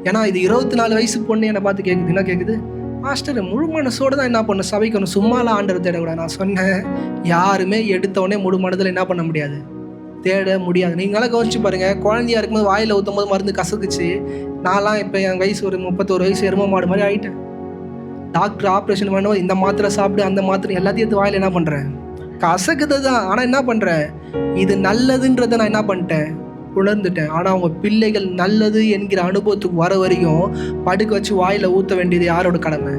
ஏன்னா இது 24 வயசு பொண்ணு என்னை பார்த்து கேட்குது. என்ன கேட்குது? மாஸ்டர் முழு மனசோடு தான் என்ன பண்ண சபைக்கணும், சும்மாலாம் ஆண்டவர் தேடக்கூடாது. நான் சொன்னேன், யாருமே எடுத்தவொடனே முழு மனதில் என்ன பண்ண முடியாது, தேட முடியாது. நீங்களாம் கவனிச்சு பாருங்கள், குழந்தையா இருக்கும்போது வாயில் ஊற்றும் போது மருந்து கசக்குச்சு. நான்லாம் இப்போ என் வயசு ஒரு 31 வயசு எரும மாடு மாதிரி ஆகிட்டேன். டாக்டர் ஆப்ரேஷன் பண்ணுவோம், இந்த மாத்திரை சாப்பிடு அந்த மாத்திரை எல்லாத்தையும் எடுத்து வாயில் என்ன பண்ணுறேன், கசக்குது தான். ஆனால் என்ன பண்ணுறேன், இது நல்லதுன்றதை நான் என்ன பண்ணிட்டேன், உணர்ந்துட்டேன். ஆனால் அவங்க பிள்ளைகள் நல்லது என்கிற அனுபவத்துக்கு வர வரையும் படுக்க வச்சு வாயில் ஊற்ற வேண்டியது யாரோட கடமை?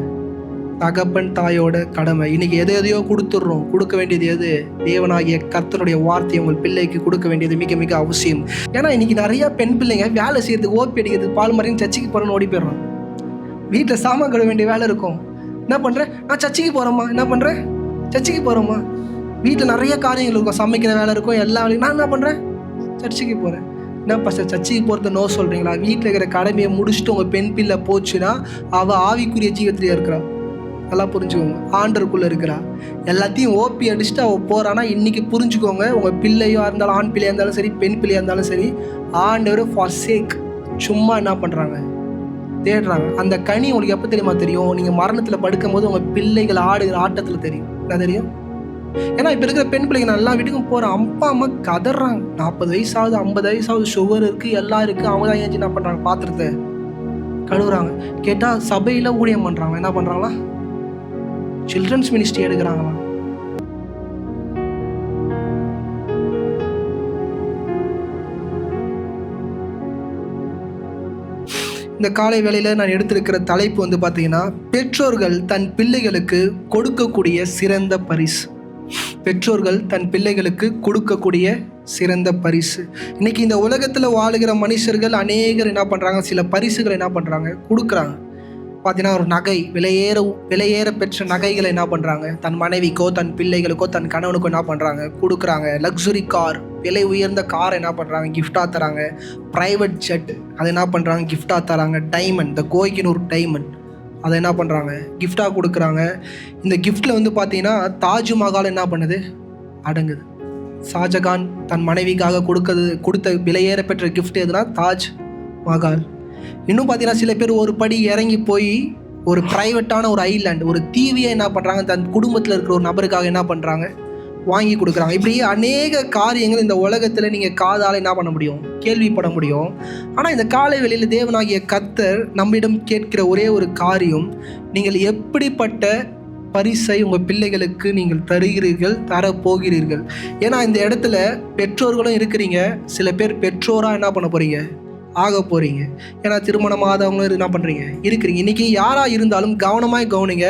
தகப்பன் தாயோட கடமை. இன்னைக்கு எதையோ கொடுத்துட்றோம். கொடுக்க வேண்டியது எது? தேவனாகிய கர்த்தருடைய வார்த்தையை உங்கள் பிள்ளைக்கு கொடுக்க வேண்டியது மிக மிக அவசியம். ஏன்னா இன்னைக்கு நிறைய பெண் பிள்ளைங்க வேலை செய்யறதுக்கு, ஓப்பி அடிக்கிறதுக்கு, பால் மறைன்னு சர்ச்சைக்கு போகிறோன்னு ஓடி போயிடுறோம். வீட்டில் சாமான் கழுவ வேண்டிய வேலை இருக்கும். என்ன பண்ணுறேன், நான் சர்ச்சைக்கு போகிறேம்மா. என்ன பண்ணுறேன், சர்ச்சைக்கு போகிறோம்மா. வீட்டில் நிறைய காரியங்கள் இருக்கும், சமைக்கிற வேலை இருக்கும், எல்லா வேலையும். நான் என்ன பண்ணுறேன், சர்ச்சைக்கு போகிறேன். என்ன பாஸ்டர் சர்ச்சைக்கு போகிறத நோ சொல்கிறீங்களா? வீட்டில் இருக்கிற கடமையை முடிச்சுட்டு உங்கள் பெண் பிள்ளை போச்சுன்னா அவள் ஆவிக்குரிய ஜீவத்திலே இருக்கிறாள். நல்லா புரிஞ்சுக்கோங்க, ஆண்டருக்குள்ளே இருக்கிறா. எல்லாத்தையும் ஓப்பி அடிச்சுட்டு அவள் போகிறான்னா இன்றைக்கி புரிஞ்சுக்கோங்க, உங்கள் பிள்ளையோ இருந்தாலும், ஆண் பிள்ளையாக இருந்தாலும் சரி, பெண் பிள்ளையாக இருந்தாலும் சரி, ஆண்டவர் ஃபார் சேக் சும்மா என்ன பண்ணுறாங்க, தேடுறாங்க. அந்த கனி உங்களுக்கு எப்போ தெரியுமா தெரியும்? நீங்கள் மரணத்தில் படுக்கும் போது உங்கள் பிள்ளைகள் ஆடுகிற ஆட்டத்தில் தெரியும். என்ன தெரியும்? ஏன்னா இப்போ இருக்கிற பெண் பிள்ளைங்க நல்லா வீட்டுக்கும் போகிற அப்பா அம்மா கதறாங்க. 40 வயசாவது 50 வயசாவது, சுகர் இருக்குது, எல்லாம் இருக்குது. அவங்க தான் ஏஞ்சி என்ன பண்ணுறாங்க, பாத்திரத்தை கழுவுறாங்க. கேட்டால் சபையில் ஊழியம் பண்ணுறாங்க. என்ன பண்ணுறாங்களா, சில்ட்ரன்ஸ் மினிஸ்ட்ரி எடுக்கிறாங்களா. இந்த காலை வேளையில் நான் எடுத்திருக்கிற தலைப்பு வந்து பார்த்தீங்கன்னா, பெற்றோர்கள் தன் பிள்ளைகளுக்கு கொடுக்கக்கூடிய சிறந்த பரிசு. பெற்றோர்கள் தன் பிள்ளைகளுக்கு கொடுக்கக்கூடிய சிறந்த பரிசு. இன்னைக்கு இந்த உலகத்தில் வாழுகிற மனுஷர்கள் அநேகர் என்ன பண்ணுறாங்க, சில பரிசுகளை என்ன பண்ணுறாங்க, கொடுக்குறாங்க. பார்த்தீங்கன்னா ஒரு நகை, விலையேற பெற்ற நகைகளை என்ன பண்ணுறாங்க, தன் மனைவிக்கோ தன் பிள்ளைகளுக்கோ தன் கணவனுக்கோ என்ன பண்ணுறாங்க, கொடுக்குறாங்க. லக்ஸுரி கார், விலை உயர்ந்த கார் என்ன பண்ணுறாங்க, கிஃப்டாக தராங்க. ப்ரைவேட் ஜெட் அதை என்ன பண்ணுறாங்க, கிஃப்டாக தராங்க. டைமண்ட், இந்த கோஹினூர் டைமண்ட் அதை என்ன பண்ணுறாங்க, கிஃப்டாக கொடுக்குறாங்க. இந்த கிஃப்ட்டில் வந்து பார்த்தீங்கன்னா தாஜ்மஹால் என்ன பண்ணுது, அடங்குது. ஷாஜகான் தன் மனைவிக்காக கொடுத்த விலையேற பெற்ற கிஃப்ட் எதுனா தாஜ் மஹால். இன்னும் பார்த்தீங்கன்னா சில பேர் ஒரு படி இறங்கி போய் ஒரு ப்ரைவேட்டான ஒரு ஐலாண்ட், ஒரு தீவியை என்ன பண்ணுறாங்க, தன் குடும்பத்தில் இருக்கிற ஒரு நபருக்காக என்ன பண்ணுறாங்க, வாங்கி கொடுக்குறாங்க. இப்படி அநேக காரியங்கள் இந்த உலகத்தில் நீங்கள் காதால் என்ன பண்ண முடியும், கேள்விப்பட முடியும். ஆனால் இந்த காலை வேளையில் தேவனாகிய கர்த்தர் நம்மிடம் கேட்கிற ஒரே ஒரு காரியம், நீங்கள் எப்படிப்பட்ட பரிசை உங்கள் பிள்ளைகளுக்கு நீங்கள் தருகிறீர்கள், தரப்போகிறீர்கள். ஏன்னா இந்த இடத்துல பெற்றோர்களும் இருக்கிறீங்க, சில பேர் பெற்றோராக என்ன பண்ண போகிறீங்க, ஆக போகிறீங்க. ஏன்னா திருமணமாதவங்களும் என்ன பண்ணுறீங்க, இருக்கிறீங்க. இன்றைக்கி யாராக இருந்தாலும் கவனமாக கவனிங்க,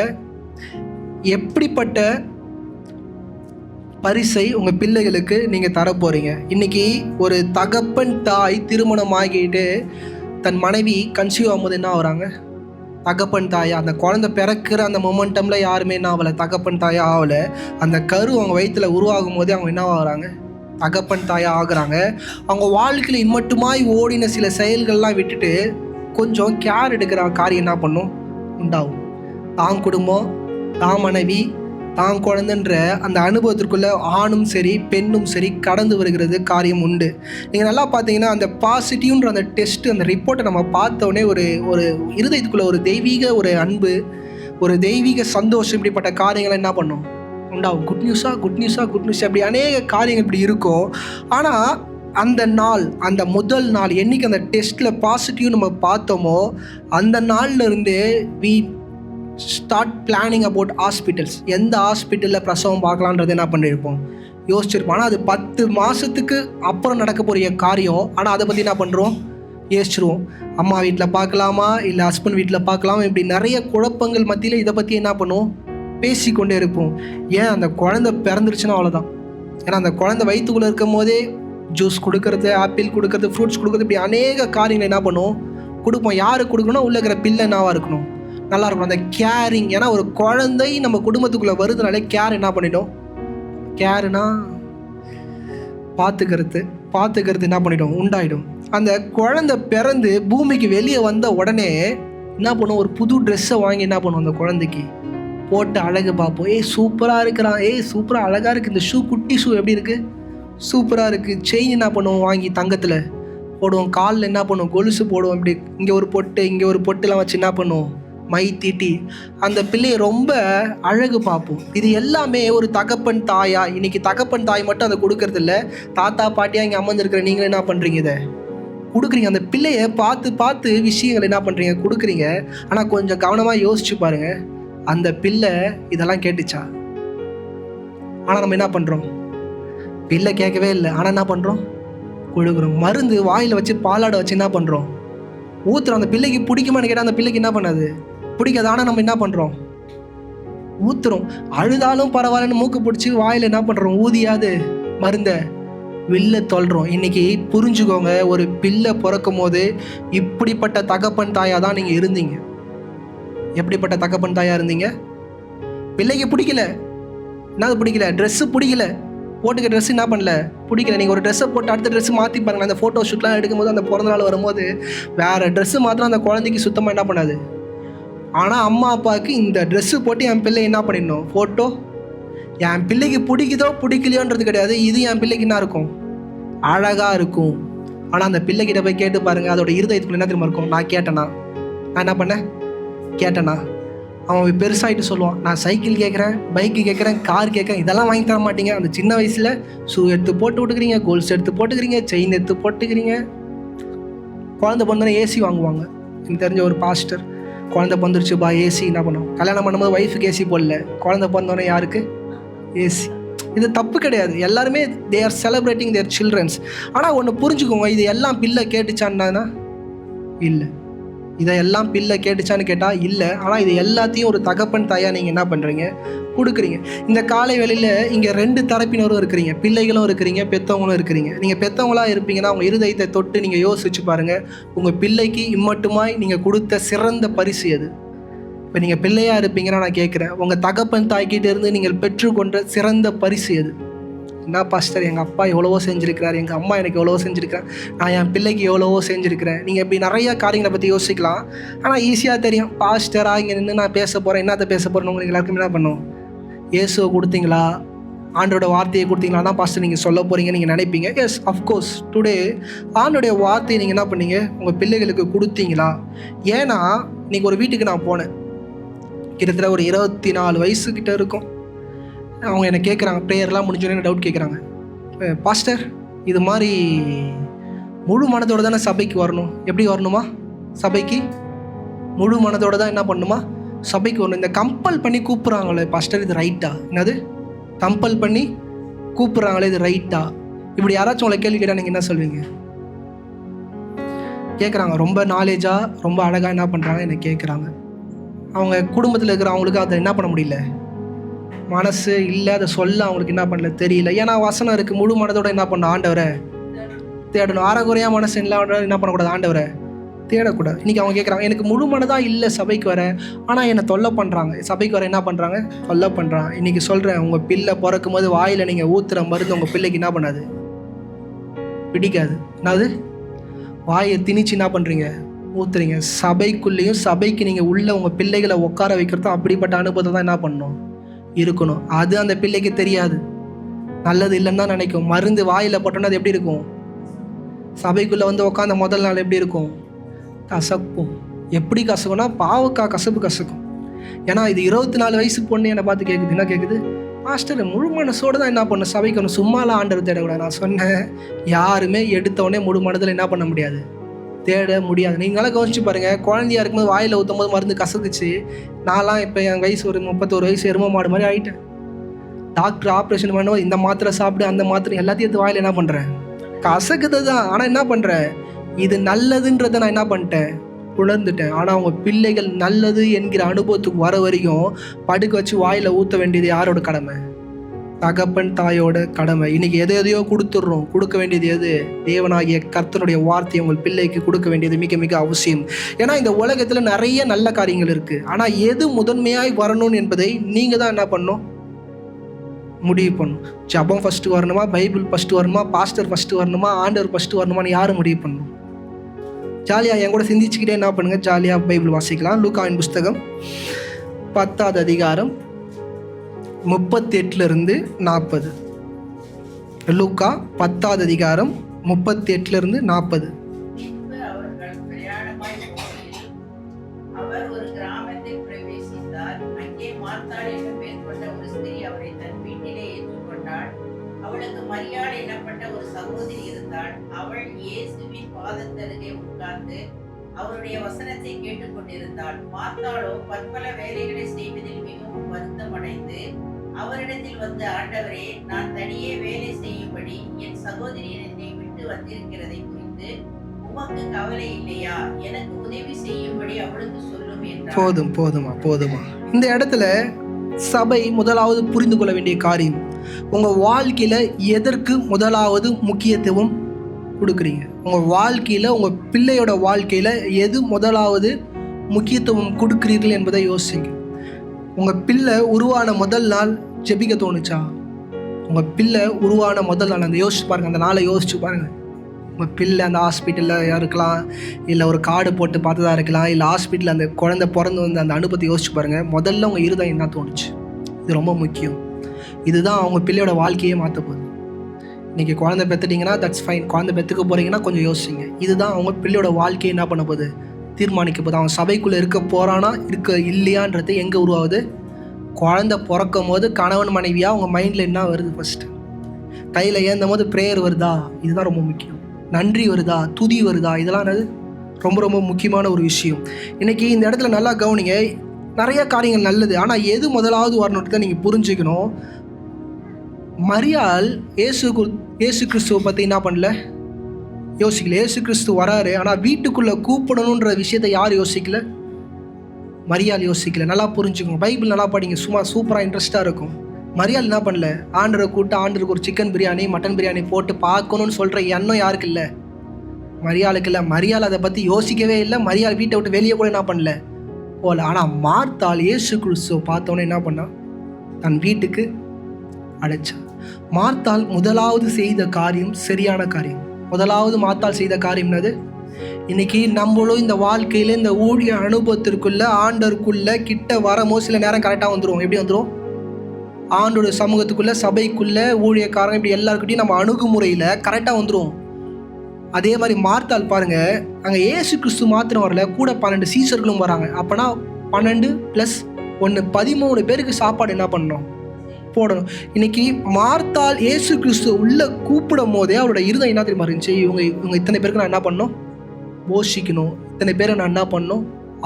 எப்படிப்பட்ட பரிசை உங்கள் பிள்ளைகளுக்கு நீங்கள் தரப்போகிறீங்க. இன்றைக்கி ஒரு தகப்பன் தாய் திருமணம் ஆகிட்டு தன் மனைவி கன்சீவ் ஆகும்போது என்ன ஆகுறாங்க, தகப்பன் தாயா. அந்த குழந்தை பிறக்கிற அந்த மொமெண்டமில் யாருமே என்ன ஆகலை, தகப்பன் தாயாக ஆகலை. அந்த கரு அவங்க வயிற்றில் உருவாகும் போதே அவங்க என்ன ஆகுறாங்க, தகப்பன் தாயாக ஆகுறாங்க. அவங்க வாழ்க்கையில் இம்மட்டுமாய் ஓடின சில செயல்கள்லாம் விட்டுட்டு கொஞ்சம் கேர் எடுக்கிற காரியம் என்ன பண்ணும், உண்டாகும். தான் குடும்பம், தான் மனைவி, தான் குழந்தைன்ற அந்த அனுபவத்திற்குள்ளே ஆணும் சரி பெண்ணும் சரி கடந்து வருகிறது காரியம் உண்டு. நீங்கள் நல்லா பார்த்தீங்கன்னா அந்த பாசிட்டிவ்ன்ற அந்த டெஸ்ட்டு, அந்த ரிப்போர்ட்டை நம்ம பார்த்தோடனே ஒரு இருதயத்துக்குள்ளே ஒரு தெய்வீக ஒரு அன்பு, ஒரு தெய்வீக சந்தோஷம், இப்படிப்பட்ட காரியங்களை என்ன பண்ணும், உண்டாகும். குட் நியூஸ் அப்படி அநேக காரியங்கள் இப்படி இருக்கும். ஆனால் அந்த நாள், அந்த முதல் நாள் என்றைக்கு அந்த டெஸ்ட்டில் பாசிட்டிவ் நம்ம பார்த்தோமோ அந்த நாளில் இருந்தே we start planning about hospitals. எந்த ஹாஸ்பிட்டலில் பிரசவம் பார்க்கலான்றது என்ன பண்ணியிருப்போம், யோசிச்சிருப்போம். ஆனால் அது 10 மாதத்துக்கு அப்புறம் நடக்க போகிற காரியம். ஆனால் அதை பற்றி என்ன பண்ணுறோம், யோசிச்சிருவோம். அம்மா வீட்டில் பார்க்கலாமா இல்லை ஹஸ்பண்ட் வீட்டில் பார்க்கலாமா, இப்படி நிறைய குழப்பங்கள் மத்தியில் இதை பற்றி என்ன பண்ணுவோம், பேசிக்கொண்டே இருப்போம். ஏன், அந்த குழந்தை பிறந்துருச்சுன்னா அவ்வளோதான். ஏன்னா அந்த குழந்தை வயிற்றுக்குள்ளே இருக்கும் போதே ஜூஸ் கொடுக்கறது, ஆப்பிள் கொடுக்கறது, ஃப்ரூட்ஸ் கொடுக்கறது, இப்படி அநேக காரியங்கள் என்ன பண்ணுவோம், கொடுப்போம். யாருக்கு கொடுக்கணும், உள்ளே இருக்கிற பிள்ளை என்னவாக இருக்கணும், நல்லா இருக்கணும். அந்த கேரிங். ஏன்னா ஒரு குழந்தை நம்ம குடும்பத்துக்குள்ளே வருதுனாலே கேர் என்ன பண்ணிட்டோம், கேருனா பார்த்துக்கிறது என்ன பண்ணிட்டோம், உண்டாயிடும். அந்த குழந்தை பிறந்து பூமிக்கு வெளியே வந்த உடனே என்ன பண்ணுவோம், ஒரு புது ட்ரெஸ்ஸை வாங்கி என்ன பண்ணுவோம், அந்த குழந்தைக்கு போட்டு அழகு பார்ப்போம். சூப்பராக இருக்கிறான், சூப்பராக அழகாக இருக்குது, இந்த ஷூ, குட்டி ஷூ எப்படி இருக்குது, சூப்பராக இருக்குது. செயின் என்ன பண்ணுவோம், வாங்கி தங்கத்தில் போடுவோம். காலில் என்ன பண்ணுவோம், கொலுசு போடுவோம். இப்படி இங்கே ஒரு பொட்டு, இங்கே ஒரு பொட்டுலாம் வச்சு என்ன பண்ணுவோம், மை தீட்டி அந்த பிள்ளையை ரொம்ப அழகு பார்ப்போம். இது எல்லாமே ஒரு தகப்பன் தாயா, இன்னைக்கு தகப்பன் தாய் மட்டும் அதை கொடுக்கறது இல்லை, தாத்தா பாட்டியாக இங்கே அமர்ந்துருக்கிற நீங்களும் என்ன பண்ணுறீங்க, இதை கொடுக்குறீங்க. அந்த பிள்ளையை பார்த்து பார்த்து விஷயங்கள் என்ன பண்ணுறீங்க, கொடுக்குறீங்க. ஆனால் கொஞ்சம் கவனமாக யோசிச்சு பாருங்க, அந்த பிள்ளை இதெல்லாம் கேட்டுச்சா? ஆனால் நம்ம என்ன பண்ணுறோம், பிள்ளை கேட்கவே இல்லை, ஆனால் என்ன பண்ணுறோம், கொடுக்குறோம். மருந்து வாயில் வச்சு பாலாட வச்சு என்ன பண்ணுறோம், ஊற்றுறோம். அந்த பிள்ளைக்கு பிடிக்குமான்னு கேட்டால் அந்த பிள்ளைக்கு என்ன பண்ணாது, பிடிக்காது. ஆனால் நம்ம என்ன பண்ணுறோம், ஊற்றுறோம். அழுதாலும் பரவாயில்லன்னு மூக்கு பிடிச்சி வாயில் என்ன பண்ணுறோம், ஊதியாது மருந்தை வெளில தொல்றோம். இன்னைக்கு புரிஞ்சுக்கோங்க, ஒரு பிள்ளை பிறக்கும் போது இப்படிப்பட்ட தகப்பன் தாயாக தான் நீங்கள் இருந்தீங்க. எப்படிப்பட்ட தகப்பன் தாயாக இருந்தீங்க? பிள்ளைக்கு பிடிக்கல, என்னது பிடிக்கல, ட்ரெஸ்ஸு பிடிக்கல, போட்டுக்க ட்ரெஸ் என்ன பண்ணல, பிடிக்கல. நீங்கள் ஒரு ட்ரெஸ்ஸை போட்டு அடுத்த ட்ரெஸ்ஸு மாற்றி பாருங்கள். அந்த ஃபோட்டோ ஷூட்லாம் எடுக்கும்போது அந்த பிறந்த நாள் வரும்போது வேறு ட்ரெஸ்ஸு மாத்திரம் அந்த குழந்தைக்கு சுத்தமாக என்ன பண்ணாது. ஆனால் அம்மா அப்பாவுக்கு இந்த ட்ரெஸ்ஸு போட்டு என் பிள்ளை என்ன பண்ணிடணும், ஃபோட்டோ. என் பிள்ளைக்கு பிடிக்குதோ பிடிக்கலையோன்றது கிடையாது, இது என் பிள்ளைக்கு என்ன இருக்கும், அழகாக இருக்கும். ஆனால் அந்த பிள்ளைகிட்ட போய் கேட்டு பாருங்கள், அதோட இருதயத்துக்குள்ள என்ன திரும்ப இருக்கும், நான் கேட்டேனா, நான் என்ன பண்ணேன், கேட்டேனா. அவன் பெருசாகிட்டு சொல்லுவான், நான் சைக்கிள் கேட்குறேன், பைக்கு கேட்குறேன், கார் கேட்குறேன், இதெல்லாம் வாங்கி தர மாட்டீங்க. அந்த சின்ன வயசில் ஷூ எடுத்து போட்டு விட்டுக்கிறீங்க, கோல்ஸ் எடுத்து போட்டுக்கிறீங்க, செயின் எடுத்து போட்டுக்கிறீங்க. குழந்தை பிறந்தோடனே ஏசி வாங்குவாங்க. எனக்கு தெரிஞ்ச ஒரு பாஸ்டர், குழந்தை பிறந்துருச்சு பா ஏசி, என்ன பண்ணுவோம், கல்யாணம் பண்ணும்போது ஒய்ஃபுக்கு ஏசி போடல, குழந்தை பிறந்தோடனே யாருக்கு ஏசி. இது தப்பு கிடையாது, எல்லாருமே they are celebrating their childrens. ஆனால் ஒன்று புரிஞ்சுக்கோங்க, இது எல்லாம் பிள்ளை கேட்டுச்சான்னா இல்லை, இதையெல்லாம் பிள்ளை கேட்டுச்சான்னு கேட்டால் இல்லை. ஆனால் இது எல்லாத்தையும் ஒரு தகப்பன் தாயாக நீங்கள் என்ன பண்ணுறீங்க, கொடுக்குறீங்க. இந்த காலை வேளையில் இங்கே 2 தரப்பினரும் இருக்கிறீங்க, பிள்ளைகளும் இருக்கிறீங்க, பெற்றவங்களும் இருக்கிறீங்க. நீங்கள் பெற்றவங்களாக இருப்பீங்கன்னா உங்கள் இருதயத்தை தொட்டு நீங்கள் யோசிச்சு பாருங்கள், உங்கள் பிள்ளைக்கு இம்மட்டுமாய் நீங்கள் கொடுத்த சிறந்த பரிசு எது? இப்போ நீங்கள் பிள்ளையாக இருப்பீங்கன்னா நான் கேட்குறேன், உங்கள் தகப்பன் தாய்கிட்ட இருந்து நீங்கள் பெற்றுக்கொண்ட சிறந்த பரிசு எது? என்ன பாஸ்டர், எங்கள் அப்பா எவ்வளவோ செஞ்சுருக்கிறார், எங்கள் அம்மா எனக்கு எவ்வளவோ செஞ்சுருக்கிறேன், நான் என் பிள்ளைக்கு எவ்வளவோ செஞ்சுருக்கிறேன். நீங்கள் இப்படி நிறையா காரியங்களை பற்றி யோசிக்கலாம். ஆனால் ஈஸியாக தெரியும், பாஸ்டராக இங்கே நின்று நான் பேச போகிறேன், என்னத்தை பேச போகிறேன்னு உங்களுக்கு எல்லாருக்குமே என்ன பண்ணும், இயேசுவை கொடுத்தீங்களா, ஆண்டோட வார்த்தையை கொடுத்தீங்களா தான் பாஸ்டர் நீங்கள் சொல்ல போகிறீங்கன்னு நீங்கள் நினைப்பீங்க. எஸ், அஃப்கோர்ஸ் டுடே ஆண்டோடைய வார்த்தையை நீங்கள் என்ன பண்ணீங்க, உங்கள் பிள்ளைகளுக்கு கொடுத்தீங்களா? ஏன்னா இன்றைக்கி ஒரு வீட்டுக்கு நான் போனேன், கிட்டத்தட்ட ஒரு 24 வயசுக்கிட்ட இருக்கும். அவங்க என்னை கேட்குறாங்க, ப்ரேயர்லாம் முடிஞ்சோடனே டவுட் கேட்குறாங்க, பாஸ்டர் இது மாதிரி முழு மனதோடு தானே சபைக்கு வரணும், எப்படி வரணுமா சபைக்கு? முழு மனதோடு தான் என்ன பண்ணணுமா சபைக்கு வரணும். இந்த கம்பல் பண்ணி கூப்பிட்றாங்களே பாஸ்டர், இது ரைட்டா? என்னது கம்பல் பண்ணி கூப்பிட்றாங்களே, இது ரைட்டா? இப்படி யாராச்சும் உங்களை கேள்வி கேட்டால் நீங்கள் என்ன சொல்வீங்க? கேட்குறாங்க, ரொம்ப நாலேஜாக ரொம்ப அழகாக என்ன பண்ணுறாங்க, என்னை கேட்குறாங்க. அவங்க குடும்பத்தில் இருக்கிறவங்களுக்கு அதை என்ன பண்ண முடியல, மனசு இல்லை, அதை சொல்ல அவங்களுக்கு என்ன பண்ணல தெரியல. ஏன்னா வசனம் இருக்குது, முழு மனதோட என்ன பண்ணணும், ஆண்டவரை தேடணும். அறகுறையாக மனசு இல்லாத என்ன பண்ணக்கூடாது, ஆண்டவரை தேடக்கூடாது. இன்றைக்கி அவங்க கேட்குறாங்க, எனக்கு முழு மனதாக இல்லை சபைக்கு வர, ஆனால் என்னை தொல்லை பண்ணுறாங்க, சபைக்கு வர என்ன பண்ணுறாங்க, தொல்லை பண்ணுறாங்க. இன்றைக்கி சொல்கிறேன், உங்கள் பிள்ளை பிறக்கும் போது வாயில் நீங்கள் ஊற்றுற மருந்து உங்கள் பிள்ளைக்கு என்ன பண்ணாது, பிடிக்காது. என்னது வாயை திணிச்சு என்ன பண்ணுறீங்க, ஊற்றுறீங்க. சபைக்குள்ளேயும் சபைக்கு நீங்கள் உள்ள உங்கள் பிள்ளைகளை உட்கார வைக்கிறதும் அப்படிப்பட்ட அனுபவத்தை தான் என்ன பண்ணணும், இருக்கணும். அது அந்த பிள்ளைக்கு தெரியாது, நல்லது இல்லைன்னு தான் நினைக்கும். மருந்து வாயில் போட்டோன்னா அது எப்படி இருக்கும், சபைக்குள்ளே வந்து உட்காந்த முதல் நாள் எப்படி இருக்கும், கசக்கும். எப்படி கசக்கும்னா பாவக்காய் கசப்பு கசக்கும். ஏன்னா இது 24 வயசு பொண்ணு என்னை பார்த்து கேட்குது, என்ன கேட்குது, மாஸ்டர் முழு மனசோடு தான் என்ன பண்ணணும் சபைக்கு வரணும், சும்மாலாம் ஆண்டவர் தேடக்கூடாது. நான் சொன்னேன், யாருமே எடுத்தோடனே முழு மனதில் என்ன பண்ண முடியாது, தேட முடியாது. நீங்களாம் கவனிச்சு பாருங்கள், குழந்தையா இருக்கும்போது வாயில் ஊற்றும் போது மருந்து கசக்குச்சு. நான்லாம் இப்போ என் வயசு ஒரு 31 வயசு, எரும மாடு மாதிரி ஆகிட்டேன். டாக்டர் ஆப்ரேஷன் பண்ணுவோம், இந்த மாத்திரை சாப்பிடு அந்த மாத்திரை எல்லாத்தையும் எடுத்து வாயில் என்ன பண்ணுறேன், கசக்குது தான். ஆனால் என்ன பண்ணுறேன், இது நல்லதுன்றதை நான் என்ன பண்ணிட்டேன், உணர்ந்துட்டேன். ஆனால் அவங்க பிள்ளைகள் நல்லது என்கிற அனுபவத்துக்கு வர வரைக்கும் படுக்க வச்சு வாயில் ஊற்ற வேண்டியது யாரோட கடமை, தகப்பன் தாயோட கடமை. இன்னைக்கு எதையோ கொடுத்துட்றோம், கொடுக்க வேண்டியது எது, தேவனாகிய கர்த்தருடைய வார்த்தையை உங்கள் பிள்ளைக்கு கொடுக்க வேண்டியது மிக மிக அவசியம். ஏன்னா இந்த உலகத்தில் நிறைய நல்ல காரியங்கள் இருக்குது, ஆனால் எது முதன்மையாய் வரணும் என்பதை நீங்கள் தான் என்ன பண்ணணும், முடிவு பண்ணணும். ஜபம் ஃபஸ்ட்டு வரணுமா, பைபிள் ஃபஸ்ட்டு வரணுமா, பாஸ்டர் ஃபஸ்ட்டு வரணுமா, ஆண்டவர் ஃபஸ்ட்டு வரணுமான்னு யாரும் முடிவு பண்ணணும். ஜாலியாக என் கூட சிந்திச்சுக்கிட்டே என்ன பண்ணுங்கள், ஜாலியாக பைபிள் வாசிக்கலாம். லூக்காவின் புஸ்தகம் 10வது அதிகாரம் 38 40. லூக்கா 10வது அதிகாரம் 38 40. மார்த்தாள் என்னும் பேர் கொண்ட ஒரு ஸ்திரீ அவரை தன் வீட்டிலே ஏற்றுக்கொண்டாள். அவளுக்கு மரியாள் எனப்பட்ட ஒரு சகோதரி இருந்தாள். அவள் இயேசுவின் பாதத்தருகே உட்கார்ந்து அவருடைய வசனத்தை கேட்டுக்கொண்டிருந்தாள். மார்த்தாளோ பற்பல வேலைகளை செய்வதில் மிகவும் வருத்தமடைந்து அவரிடத்தில் வந்து, ஆண்டவரே, நான் தனியே வேலை செய்யும்படி என் சகோதரி என்னை விட்டு வந்திருக்கிறதை குறித்து உமக்கு கவலை இல்லையா? எனக்கு உதவி செய்யும்படி அவளுக்கு சொல்லும் என்றார். போதுமா. இந்த இடத்துல சபை முதலாவது புரிந்து கொள்ள வேண்டிய காரியம், உங்க வாழ்க்கையில எதற்கு முதலாவது முக்கியத்துவம் கொடுக்குறீங்க? உங்க வாழ்க்கையில, உங்க பிள்ளையோட வாழ்க்கையில எது முதலாவது முக்கியத்துவம் கொடுக்குறீர்கள் என்பதை யோசிங்க. உங்க பிள்ளை உருவான முதல் நாள் ஜெபிக்க தோணுச்சா? உங்க பிள்ளை உருவான முதல் நாள் அந்த யோசிச்சு பாருங்க, அந்த நாளை யோசிச்சு பாருங்க. உங்கள் பிள்ளை அந்த ஹாஸ்பிட்டலில் இருக்கலாம், இல்லை ஒரு கார்டு போட்டு பார்த்ததா இருக்கலாம், இல்லை ஹாஸ்பிட்டலில் அந்த குழந்தை பிறந்து வந்து அந்த அனுபவத்தை யோசிச்சு பாருங்கள். முதல்ல உங்கள் இருதயம் தான் தோணுச்சு. இது ரொம்ப முக்கியம். இதுதான் அவங்க பிள்ளையோட வாழ்க்கையே மாற்ற போகுது. இன்றைக்கி குழந்தை பெற்றுட்டிங்கன்னா தட்ஸ் ஃபைன், குழந்தை பெற்றுக்க போகிறீங்கன்னா கொஞ்சம் யோசிங்க. இதுதான் அவங்க பிள்ளையோட வாழ்க்கையை என்ன பண்ண போகுது, தீர்மானிக்க போகுது. அவன் சபைக்குள்ளே இருக்க போகிறானா இல்லையான்றது எங்கே உருவாகுது? குழந்தை பிறக்கும் போது கணவன் மனைவியாக அவங்க மைண்டில் என்ன வருது? ஃபஸ்ட்டு கையில் ஏந்தும் போது ப்ரேயர் வருதா? இதுதான் ரொம்ப முக்கியம். நன்றி வருதா? துதி வருதா? இதெல்லாம் ரொம்ப ரொம்ப முக்கியமான ஒரு விஷயம். இன்றைக்கி இந்த இடத்துல நல்லா கவனிங்க. நிறைய காரியங்கள் நல்லது, ஆனால் எது முதலாவது வரணுன்றதை நீங்கள் புரிஞ்சுக்கணும். மரியாள் ஏசு கிறிஸ்துவை பற்றி என்ன பண்ணல, யோசிக்கல. ஏசு கிறிஸ்து வராரு, ஆனால் வீட்டுக்குள்ளே கூப்பிடணுன்ற விஷயத்தை யார் யோசிக்கல? மரியாள் யோசிக்கல. நல்லா புரிஞ்சுக்கணும். பைபிள் நல்லா படிங்க, சும்மா சூப்பராக இன்ட்ரெஸ்டாக இருக்கும். மரியாள் என்ன பண்ணல, ஆண்டரை கூப்பிட்டு ஆண்டருக்கு ஒரு சிக்கன் பிரியாணி மட்டன் பிரியாணி போட்டு பார்க்கணும்னு சொல்கிற எண்ணம் யாருக்கு இல்லை? மரியாளுக்கு இல்லை. மரியாள் அதை பற்றி யோசிக்கவே இல்லை. மரியாள் வீட்டை விட்டு வெளியே கூட என்ன பண்ணல, போகல. ஆனால் மார்த்தாள் இயேசு கிறிஸ்துவை பார்த்தோன்னே என்ன பண்ணா, தன் வீட்டுக்கு அழைச்சா. மார்த்தாள் முதலாவது செய்த காரியம் சரியான காரியம். முதலாவது மார்த்தாள் செய்த காரியம் என்னது? இன்னைக்கு நம்மளும் இந்த வாழ்க்கையில் இந்த ஊழிய அனுபவத்திற்குள்ள ஆண்டருக்குள்ள கிட்ட வரமோ சில நேரம் கரெக்டாக வந்துடும். எப்படி வந்துடும்? ஆண்டோட சமூகத்துக்குள்ளே, சபைக்குள்ளே, ஊழியக்காரங்க, இப்படி எல்லாருக்கிட்டையும் நம்ம அணுகுமுறையில் கரெக்டாக வந்துடும். அதே மாதிரி மார்த்தாள் பாருங்கள், அங்கே ஏசு கிறிஸ்து மாத்திரம் வரல, கூட 12 சீசர்களும் வராங்க. அப்போனா 12 + 1 13 பேருக்கு சாப்பாடு என்ன பண்ணணும், போடணும். இன்னைக்கு மார்த்தாள் ஏசு கிறிஸ்து உள்ளே கூப்பிடும் போதே அவரோட இருதயம் என்ன தெரியுமா இருந்துச்சு? இவங்க இத்தனை பேருக்கு நான் என்ன பண்ணணும், போஷிக்கணும். இத்தனை பேரை நான் என்ன பண்ணணும்,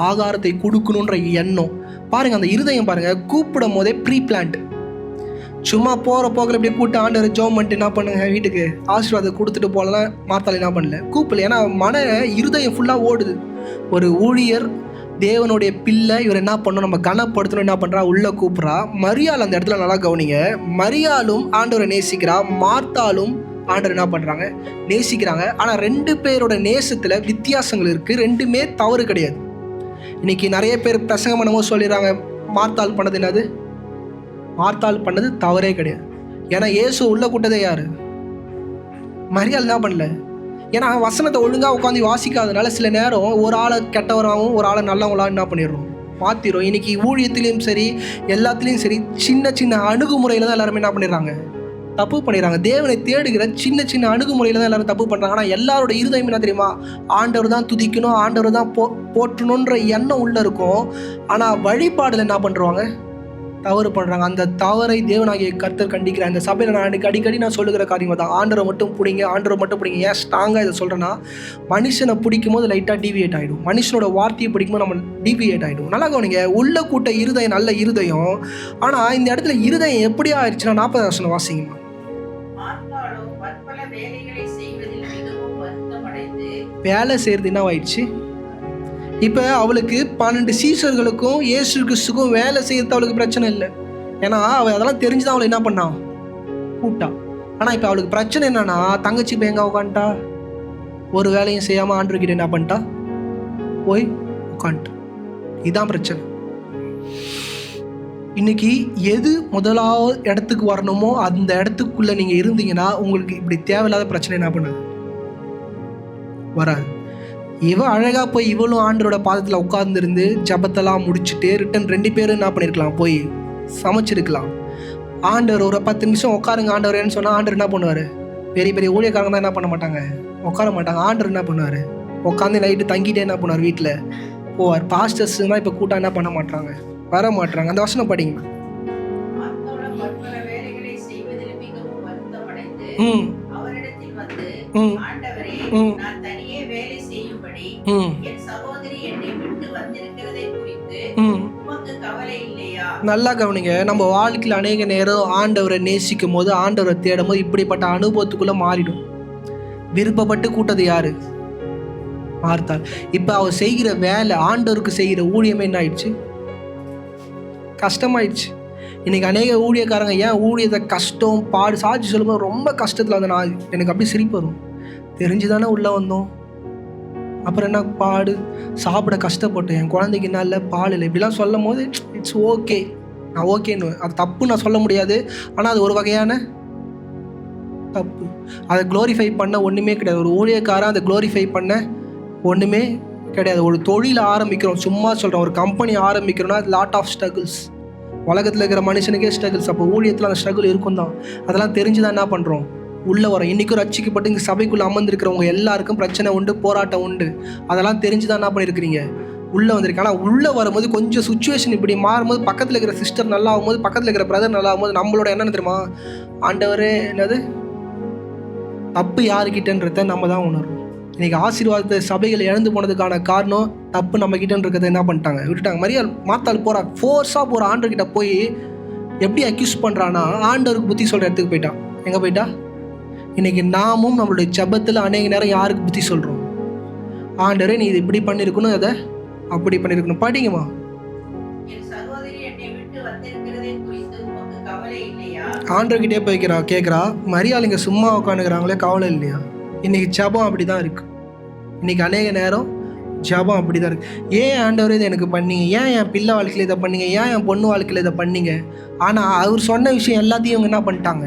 ஆகாரத்தை கொடுக்கணுன்ற எண்ணம் பாருங்கள். அந்த இருதயம் பாருங்கள், கூப்பிடும் போதே ப்ரீ பிளான்ட். சும்மா போகிற போக்கில் இப்படியே கூப்பிட்டு ஆண்டவர் ஜெபம் பண்ணிட்டு என்ன பண்ணுங்க, வீட்டுக்கு ஆசீர்வாதம் கொடுத்துட்டு போகலாம். மார்த்தாள் என்ன பண்ணல, கூப்பிடல. ஏன்னா இருதயம் ஃபுல்லாக ஓடுது. ஒரு ஊழியர், தேவனுடைய பிள்ளை, இவர் என்ன பண்ணணும், நம்ம கனப்படுத்தணும், என்ன பண்ணுறா, உள்ளே கூப்பிட்றா. மரியாள் அந்த இடத்துல நல்லா கவனிங்க. மரியாளும் ஆண்டவரை நேசிக்கிறா, மார்த்தாளும் ஆண்டவர் என்ன பண்ணுறாங்க, நேசிக்கிறாங்க. ஆனால் 2 பேரோட நேசத்தில் வித்தியாசங்கள் இருக்குது. 2மே தவறு கிடையாது. இன்னைக்கு நிறைய பேர் பிரசங்கம் பண்ணும்போது சொல்லிடுறாங்க, மார்த்தாள் பண்ணது என்னது, மார்த்தாள் பண்ணது தவறே கிடையாது. ஏன்னா இயேசு உள்ள கூட்டதே யாரு? மரியாள் என்ன பண்ணல. ஏன்னா வசனத்தை ஒழுங்காக உட்காந்து வாசிக்காதனால சில நேரம் ஒரு ஆளை கெட்டவராகவும் ஒரு ஆளை நல்லவங்களாக என்ன பண்ணிடுறோம், மாற்றிடும். இன்னைக்கு ஊழியத்திலையும் சரி, எல்லாத்துலேயும் சரி, சின்ன சின்ன அணுகுமுறையில் தான் எல்லாருமே என்ன பண்ணிடுறாங்க, தப்பு பண்ணிடுறாங்க. தேவனை தேடுகிற சின்ன சின்ன அணுகுமுறையில் தான் எல்லாரும் தப்பு பண்ணுறாங்க. ஆனால் எல்லாரோட இருதயம் என்ன தெரியுமா, ஆண்டவர் தான் துதிக்கணும், ஆண்டவர் தான் போற்றணுன்ற எண்ணம் உள்ளே இருக்கும். ஆனால் வழிபாடில் என்ன பண்ணுறாங்க, தவறு பண்ணுறாங்க. அந்த தவறை தேவனாகிய கர்த்தர் கண்டிக்கிறார். இந்த சபையில் நான் அடிக்கடி நான் சொல்லுகிற காரியம் தான், ஆண்டரை மட்டும் பிடிங்க, ஆண்டரை மட்டும் பிடிங்க. ஏன் ஸ்ட்ராங்காக இதை சொல்கிறேன்னா, மனுஷனை பிடிக்கும் போது லைட்டாக டிவியேட் ஆகிடும். மனுஷனோட வார்த்தையை பிடிக்கும்போது நம்ம டிவியேட் ஆகிடும். நல்லா கவனிங்க. உள்ள கூட்ட இருதயம் நல்ல இருதயம். ஆனால் இந்த இடத்துல இருதயம் எப்படி ஆயிடுச்சுன்னா, 40 வசனம் வாசிங்கம்மா. வேலை செய்கிறது என்ன ஆயிடுச்சு? இப்போ அவளுக்கு 12 சீசர்களுக்கும் இயேசு கிறிஸ்துக்கும் வேலை செய்யறது அவளுக்கு பிரச்சனை இல்லை. ஏன்னா அவள் அதெல்லாம் தெரிஞ்சுதான் அவளை என்ன பண்ணான், கூப்பிட்டா. ஆனால் இப்போ அவளுக்கு பிரச்சனை என்னன்னா, தங்கச்சி இப்போ எங்கே உட்காந்துட்டா, ஒரு வேலையும் செய்யாமல் ஆண்டவர்கிட்ட என்ன பண்ணிட்டா, போய் உட்காந்துட்டா. இதுதான் பிரச்சனை. இன்னைக்கு எது முதலாவது இடத்துக்கு வரணுமோ அந்த இடத்துக்குள்ளே நீங்கள் இருந்தீங்கன்னா உங்களுக்கு இப்படி தேவையில்லாத பிரச்சனை என்ன பண்ணுது, வராது. இவன் அழகாக போய் இவளும் ஆண்டரோட பாதத்தில் உட்கார்ந்துருந்து ஜபத்தெல்லாம் முடிச்சுட்டு ரிட்டன் 2 பேரும் என்ன பண்ணியிருக்கலாம், போய் சமைச்சிருக்கலாம். ஆண்டவர் ஒரு 10 நிமிஷம் உட்காருங்க ஆண்டவரேன்னு சொன்னால் ஆண்டவர் என்ன பண்ணுவார், பெரிய பெரிய ஊழியக்காரங்க தான் என்ன பண்ண மாட்டாங்க, உட்கார மாட்டாங்க. ஆண்டவர் என்ன பண்ணுவார், உட்காந்து நைட்டு தங்கிட்டே என்ன பண்ணுவார், வீட்டில் போவார். பாஸ்டர்ஸ் தான் இப்போ கூட்டம் என்ன பண்ண மாட்டாங்க, வர மாட்றாங்க. அந்த வசனம் படிங்க. மார்த்தாள் பற்பல வேலைகளை செய்வதில் மிகவும் வருத்தமடைந்து ம் அவரிடத்தில் வந்து, ம் ஆண்டவரே, ம் நான் தனியே வேலை செய்யும்படி ம் என் சகோதரி என்னை விட்டு வந்திருக்கிறதை குறித்து ம் உமக்கு கவலை இல்லையா? நல்லா கவனிங்க. நம்ம வாழ்க்கையில் அநேக நேரம் ஆண்டவரை நேசிக்கும் போது, ஆண்டவரை தேடும் போது இப்படிப்பட்ட அனுபவத்துக்குள்ள மாறிடும். விருப்பப்பட்டு கூட்டது யாரு? மார்த்தாள். இப்ப அவ செய்கிற வேலை, ஆண்டவருக்கு செய்கிற ஊழியமே என்ன ஆயிடுச்சு? கஷ்டமாயிடுச்சு. இன்னைக்கு அநேக ஊழியக்காரங்க ஏன் ஊழியத்தை கஷ்டம் பாடு சாட்சி சொல்லும்போது ரொம்ப கஷ்டத்தில் வந்து நான் எனக்கு அப்படி சிரிப்பு வரும். தெரிஞ்சுதானே உள்ளே வந்தோம், அப்புறம் என்ன பாடு, சாப்பிட கஷ்டப்பட்டேன், என் குழந்தைக்கு என்ன இல்லை, பால் இல்லை, இப்படிலாம் சொல்லும் போது இட்ஸ் ஓகே, நான் ஓகேன்னு அது தப்பு நான் சொல்ல முடியாது. ஆனால் அது ஒரு வகையான தப்பு. அதை க்ளோரிஃபை பண்ண ஒன்றுமே கிடையாது. ஒரு ஊழியக்காரன் அதை க்ளோரிஃபை பண்ண ஒன்றுமே கிடையாது. ஒரு தொழில் ஆரம்பிக்கிறோம், சும்மா சொல்கிறோம், ஒரு கம்பெனி ஆரம்பிக்கிறோன்னா அது லாட் ஆஃப் ஸ்ட்ரகிள்ஸ். உலகத்தில் இருக்கிற மனுஷனுக்கே ஸ்ட்ரகிள்ஸ். அப்போ ஊழியத்தில் அந்த ஸ்ட்ரகிள் இருக்கும் தான். அதெல்லாம் தெரிஞ்சுதான் என்ன பண்ணுறோம், உள்ளே வரோம். இன்றைக்கும் ரட்சிக்கப்பட்டு இங்கே சபைக்குள்ளே அமர்ந்திருக்கிறவங்க எல்லாருக்கும் பிரச்சனை உண்டு, போராட்டம் உண்டு. அதெல்லாம் தெரிஞ்சுதான் என்ன பண்ணியிருக்கிறீங்க, உள்ளே வந்திருக்கு. ஆனால் உள்ளே வரும்போது கொஞ்சம் சுச்சுவேஷன் இப்படி மாறும்போது, பக்கத்தில் இருக்கிற சிஸ்டர் நல்லா ஆகும்போது, பக்கத்தில் இருக்கிற பிரதர் நல்லா ஆகும்போது, நம்மளோட என்னென்னு தெரியுமா, ஆண்டவரே என்னது தப்பு யாருக்கிட்டன்றத நம்ம தான் உணர்றோம். இன்றைக்கி ஆசீர்வாதத்தை சபைகள் இழந்து போனதுக்கான காரணம் தப்பு நம்ம கிட்டன்னு இருக்கிறத என்ன பண்ணிட்டாங்க, விட்டுட்டாங்க. மரியாள் மார்த்தாள் போகிறா, ஃபோர்ஸாக போகிற ஆண்டவர்கிட்ட போய் எப்படி அக்யூஸ் பண்ணுறான்னா, ஆண்டவருக்கு புத்தி சொல்கிற இடத்துக்கு போயிட்டான். எங்கே போயிட்டா? இன்றைக்கி நாமும் நம்மளுடைய ஜெபத்தில் அநேக நேரம் யாருக்கு புத்தி சொல்கிறோம், ஆண்டவரே நீ இது இப்படி பண்ணியிருக்கணும், அதை அப்படி பண்ணியிருக்கணும். படிங்கம்மா. என் சகோதரி என்னை விட்டு வந்திருக்கிறதை குறித்து உமக்கு கவலை இல்லையா? ஆண்டவர்கிட்டே போய்க்கிறா, கேட்குறா. மரியாள் இங்கே சும்மா உட்காந்துக்கிறாங்களே, கவலை இல்லையா? இன்றைக்கி ஜெபம் அப்படி தான் இருக்குது. இன்றைக்கி அநேக நேரம் ஜெபம் அப்படி தான் இருக்குது. ஏன் ஆண்டவரே இதை எனக்கு பண்ணீங்க, ஏன் என் பிள்ளை வாழ்க்கையில் இதை பண்ணீங்க, ஏன் என் பொண்ணு வாழ்க்கையில் இதை பண்ணீங்க. ஆனால் அவர் சொன்ன விஷயம் எல்லாத்தையும் இவங்க என்ன பண்ணிட்டாங்க,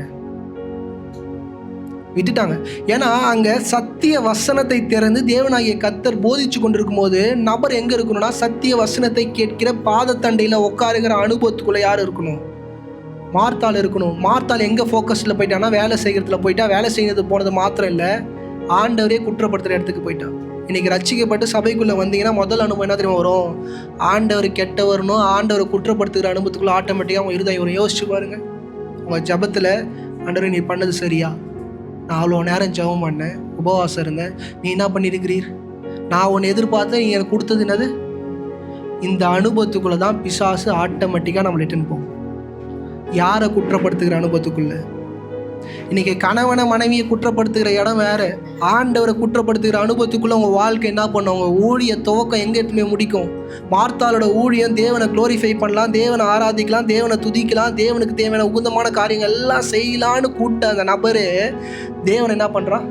விட்டுட்டாங்க. ஏன்னா அங்கே சத்திய வசனத்தை திறந்து தேவனாகிய கர்த்தர் போதிச்சு கொண்டிருக்கும் போது நபர் எங்கே இருக்கணும்னா, சத்திய வசனத்தை கேட்கிற பாதத்தண்டையில் உட்காருகிற அனுபவத்துக்குள்ளே யார் இருக்கணும், மார்த்தாள் இருக்கணும். மார்த்தாள் எங்கே ஃபோக்கஸில் போயிட்டான்னா, வேலை செய்கிறதுல போயிட்டா. வேலை செய்கிறது போனது மாத்திரம் இல்லை, ஆண்டவரே குற்றப்படுத்துகிற இடத்துக்கு போயிட்டான். இன்றைக்கி ரட்சிக்கப்பட்டு சபைக்குள்ளே வந்தீங்கன்னா முதல் அனுபவம் என்ன தெரியுமா வரும், ஆண்டவர் கெட்டவரணும், ஆண்டவரை குற்றப்படுத்துகிற அனுபவத்துக்குள்ளே ஆட்டோமேட்டிக்காக உங்கள் இருதயம் வரும். யோசிச்சு பாருங்கள், உங்கள் ஜபத்தில் ஆண்டவரை நீ பண்ணது சரியா, நான் அவ்வளோ நேரம் ஜெபம் பண்ணேன், உபவாசம் இருந்தேன், நீ என்ன பண்ணியிருக்கிறீர், நான் உன்னை எதிர்பார்த்தேன், நீ எனக்கு கொடுத்தது என்னது. இந்த அனுபவத்துக்குள்ளே தான் பிசாசு ஆட்டோமேட்டிக்காக நம்மளை இட்டுன்னு போகும். யாரை குற்றப்படுத்துகிற அனுபவத்துக்குள்ள. இன்னைக்கு கணவனை மனைவியை குற்றப்படுத்துகிற இடம் வேற, ஆண்டவரை குற்றப்படுத்துகிற அனுபவத்துக்குள்ள உங்க வாழ்க்கை என்ன பண்ணும், உங்க ஊழிய துவக்கம் எங்க எடுத்துமே முடிக்கும். மார்த்தாளோட ஊழியம் தேவனை குளோரிஃபை பண்ணலாம், தேவனை ஆராதிக்கலாம், தேவனை துதிக்கலாம், தேவனுக்கு தேவையான உகுந்தமான காரியங்கள் எல்லாம் செய்யலான்னு கூட்ட அந்த நபரு தேவனை என்ன பண்றான்.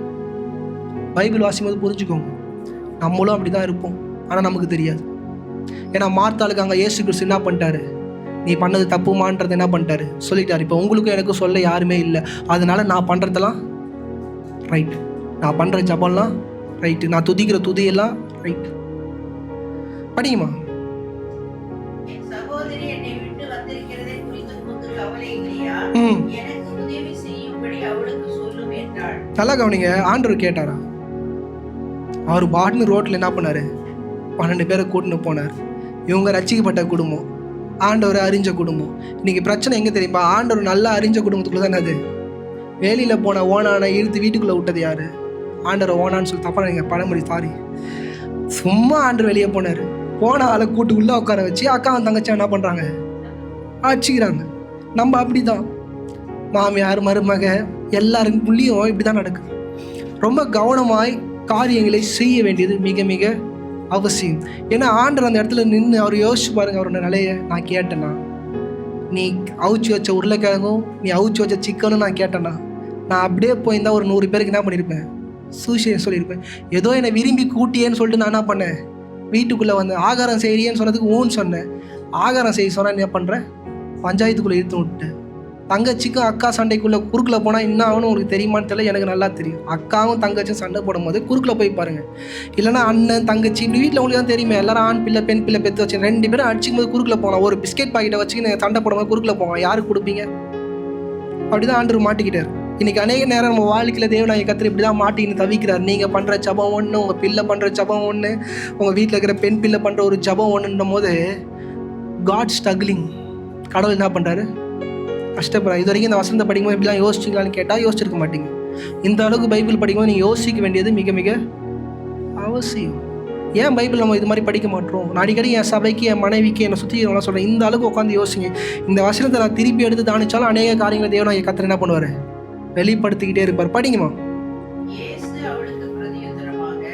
பைபிள் வாசிக்கும் போது புரிஞ்சுக்கோங்க, நம்மளும் அப்படிதான் இருப்போம், ஆனா நமக்கு தெரியாது. ஏன்னா மார்த்தாளுக்கு அங்க இயேசு கிறிஸ்து என்ன பண்ணிட்டாரு, நீ பண்ணது தப்புமான்றது என்ன பண்ணிட்டாரு, சொல்லிட்டாரு. இப்போ உங்களுக்கும் எனக்கும் சொல்ல யாருமே இல்லை, அதனால நான் பண்ணுறதெல்லாம் ரைட்டு, நான் பண்ணுற ஜபம்லாம் ரைட்டு, நான் துதிக்கிற துதியெல்லாம் ரைட்டு. படிங்கம்மா. என் சகோதரி என்னை விட்டு வந்திருக்கிறதை குறித்து உமக்கு கவலை இல்லையா? எனக்கு உதவி செய்யும்படி அவளுக்கு சொல்லும் என்றாள். நல்லா கவனிங்க, ஆண்டவர் கேட்டாரா? அவர் பாட்னு ரோட்டில் என்ன பண்ணாரு, 12 பேரை கூட்டின்னு போனார். இவங்க ரட்சிக்கப்பட்ட குடும்பம், ஆண்டவர் அறிஞ்ச குடும்பம். இன்னைக்கு பிரச்சனை எங்கே தெரியுமா, ஆண்டவர் நல்லா அறிஞ்ச குடும்பத்துக்குள்ள தானே அது. வேலியில் போன ஓனானை இழுத்து வீட்டுக்குள்ளே விட்டது யாரு, ஆண்டவர். ஓனான்னு சொல்லி தப்பா நீங்கள் பழமொழி, சாரி. சும்மா ஆண்டவர் வெளியே போனார், போன ஆளை கூட்டு உள்ளே உட்கார வச்சு அக்காவும் தங்கச்சி என்ன பண்ணுறாங்க, ஆச்சிக்கிறாங்க. நம்ம அப்படி தான், மாமியார் மருமக எல்லாருக்கும் புள்ளியும் இப்படி தான் நடக்குது. ரொம்ப கவனமாய் காரியங்களை செய்ய வேண்டியது மிக மிக அவசியம். ஏன்னா ஆண்டவர் அந்த இடத்துல நின்று அவர் யோசிச்சு பாருங்க, அவரோட நிலையை. நான் கேட்டேன்னா, நீ அவிச்சு வச்ச உருளைக்கிழங்கும் நீ அவிச்சு வச்ச சிக்கனும் நான் கேட்டேன்னா, நான் அப்படியே போயிருந்தா ஒரு 100 பேருக்கு என்ன பண்ணியிருப்பேன், சூஷியம் சொல்லியிருப்பேன். ஏதோ என்னை விரும்பி கூட்டியேன்னு சொல்லிட்டு நான் என்ன பண்ணேன், வீட்டுக்குள்ளே வந்தேன். ஆகாரம் செய்யறியேன்னு சொன்னதுக்கு ஊன்னு சொன்னேன். ஆகாரம் செய்ய சொன்னால் என்ன பண்ணுறேன், பஞ்சாயத்துக்குள்ளே இழுத்து விட்டேன். தங்கச்சிக்கும் அக்கா சண்டைக்குள்ளே குறுக்கில் போனால் என்ன ஆகணும் உங்களுக்கு தெரியுமான்னு தெரியல, எனக்கு நல்லா தெரியும். அக்காவும் தங்கச்சும் சண்டை போடும் போது குறுக்கில் போய் பாருங்கள். இல்லைனா அண்ணன் தங்கச்சி இப்படி வீட்டில் உங்களுக்கு தான் தெரியுமே, எல்லாரும் ஆண் பிள்ளை பெண் பிள்ளை பெற்று வச்சு 2 பேரும் அடிச்சுக்கும் போது குறுக்கில் போகலாம். ஒரு பிஸ்கெட் பாக்கெட்டை வச்சு நீங்கள் சண்டை போடும் போது குறுக்கில் போங்க, யாருக்கு கொடுப்பீங்க? அப்படி தான் ஆண்டவர் மாட்டிக்கிட்டார். இன்றைக்கி அநேக நேரம் நம்ம வாழ்க்கையில் தேவனாகிய கர்த்தர் இப்படி தான் மாட்டின்னு தவிக்கிறார். நீங்கள் பண்ணுற ஜபம் ஒன்று, உங்கள் பிள்ளை பண்ணுற ஜபம் ஒன்று, உங்கள் வீட்டில் இருக்கிற பெண் பிள்ளை பண்ணுற ஒரு ஜபம் ஒன்றுன்னும் போது காட் ஸ்ட்ரகிளிங். கடவுள் என்ன பண்ணுறாரு? கஷ்டப்படுறாரு. இது வரைக்கும் இந்த வசனத்தை படிக்கும்போது இப்படிலாம் யோசிச்சிங்களான்னு கேட்டால் யோசிச்சிருக்க மாட்டீங்க. இந்த அளவுக்கு பைபிள் படிக்கும்போது நீங்கள் யோசிக்க வேண்டியது மிக மிக அவசியம். ஏன் பைபிள் நம்ம இது மாதிரி படிக்க மாட்டோம்? நான் அடிக்கடி என் சபைக்கு, என் மனைவிக்கு, என்னை சுற்றி நான் சொல்கிறேன், இந்த அளவுக்கு உட்காந்து யோசிங்க. இந்த வசனத்தை நான் திருப்பி எடுத்து தானிச்சாலும் அநேக காரியங்களை தேவனாகிய கர்த்தர் என்ன பண்ணுவார்? வெளிப்படுத்திக்கிட்டே இருப்பார். படிங்கம்மா. இயேசு அவளுக்கு பிரதியுத்தரமாக,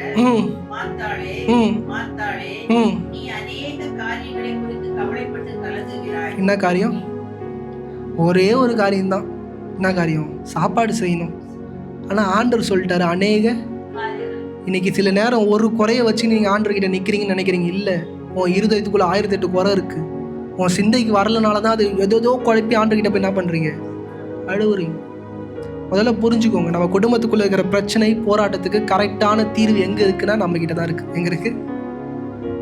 மார்த்தாளே, மார்த்தாளே, நீ அநேக காரியங்களை குறித்து கவலைப்பட்டு கலங்குகிறாய். என்ன காரியம்? ஒரே ஒரு காரியம்தான். என்ன காரியம்? சாப்பாடு செய்யணும். ஆனால் ஆண்டவர் சொல்லிட்டாரு அநேக. இன்னைக்கு சில நேரம் ஒரு குறைய வச்சு நீங்கள் ஆண்டவர்கிட்ட நிற்கிறீங்கன்னு நினைக்கிறீங்க. இல்லை, உன் இருதயத்துக்குள்ளே 1008 குறை இருக்குது. உன் சிந்தைக்கு வரலனால தான் அது ஏதோ குழப்பி ஆண்டவர்கிட்ட போய் என்ன பண்ணுறீங்க? அழுவுறீங்க. முதல்ல புரிஞ்சுக்கோங்க, நம்ம குடும்பத்துக்குள்ளே இருக்கிற பிரச்சனை, போராட்டத்துக்கு கரெக்டான தீர்வு எங்கே இருக்குன்னா நம்மக்கிட்ட தான் இருக்குது. எங்கே இருக்குது?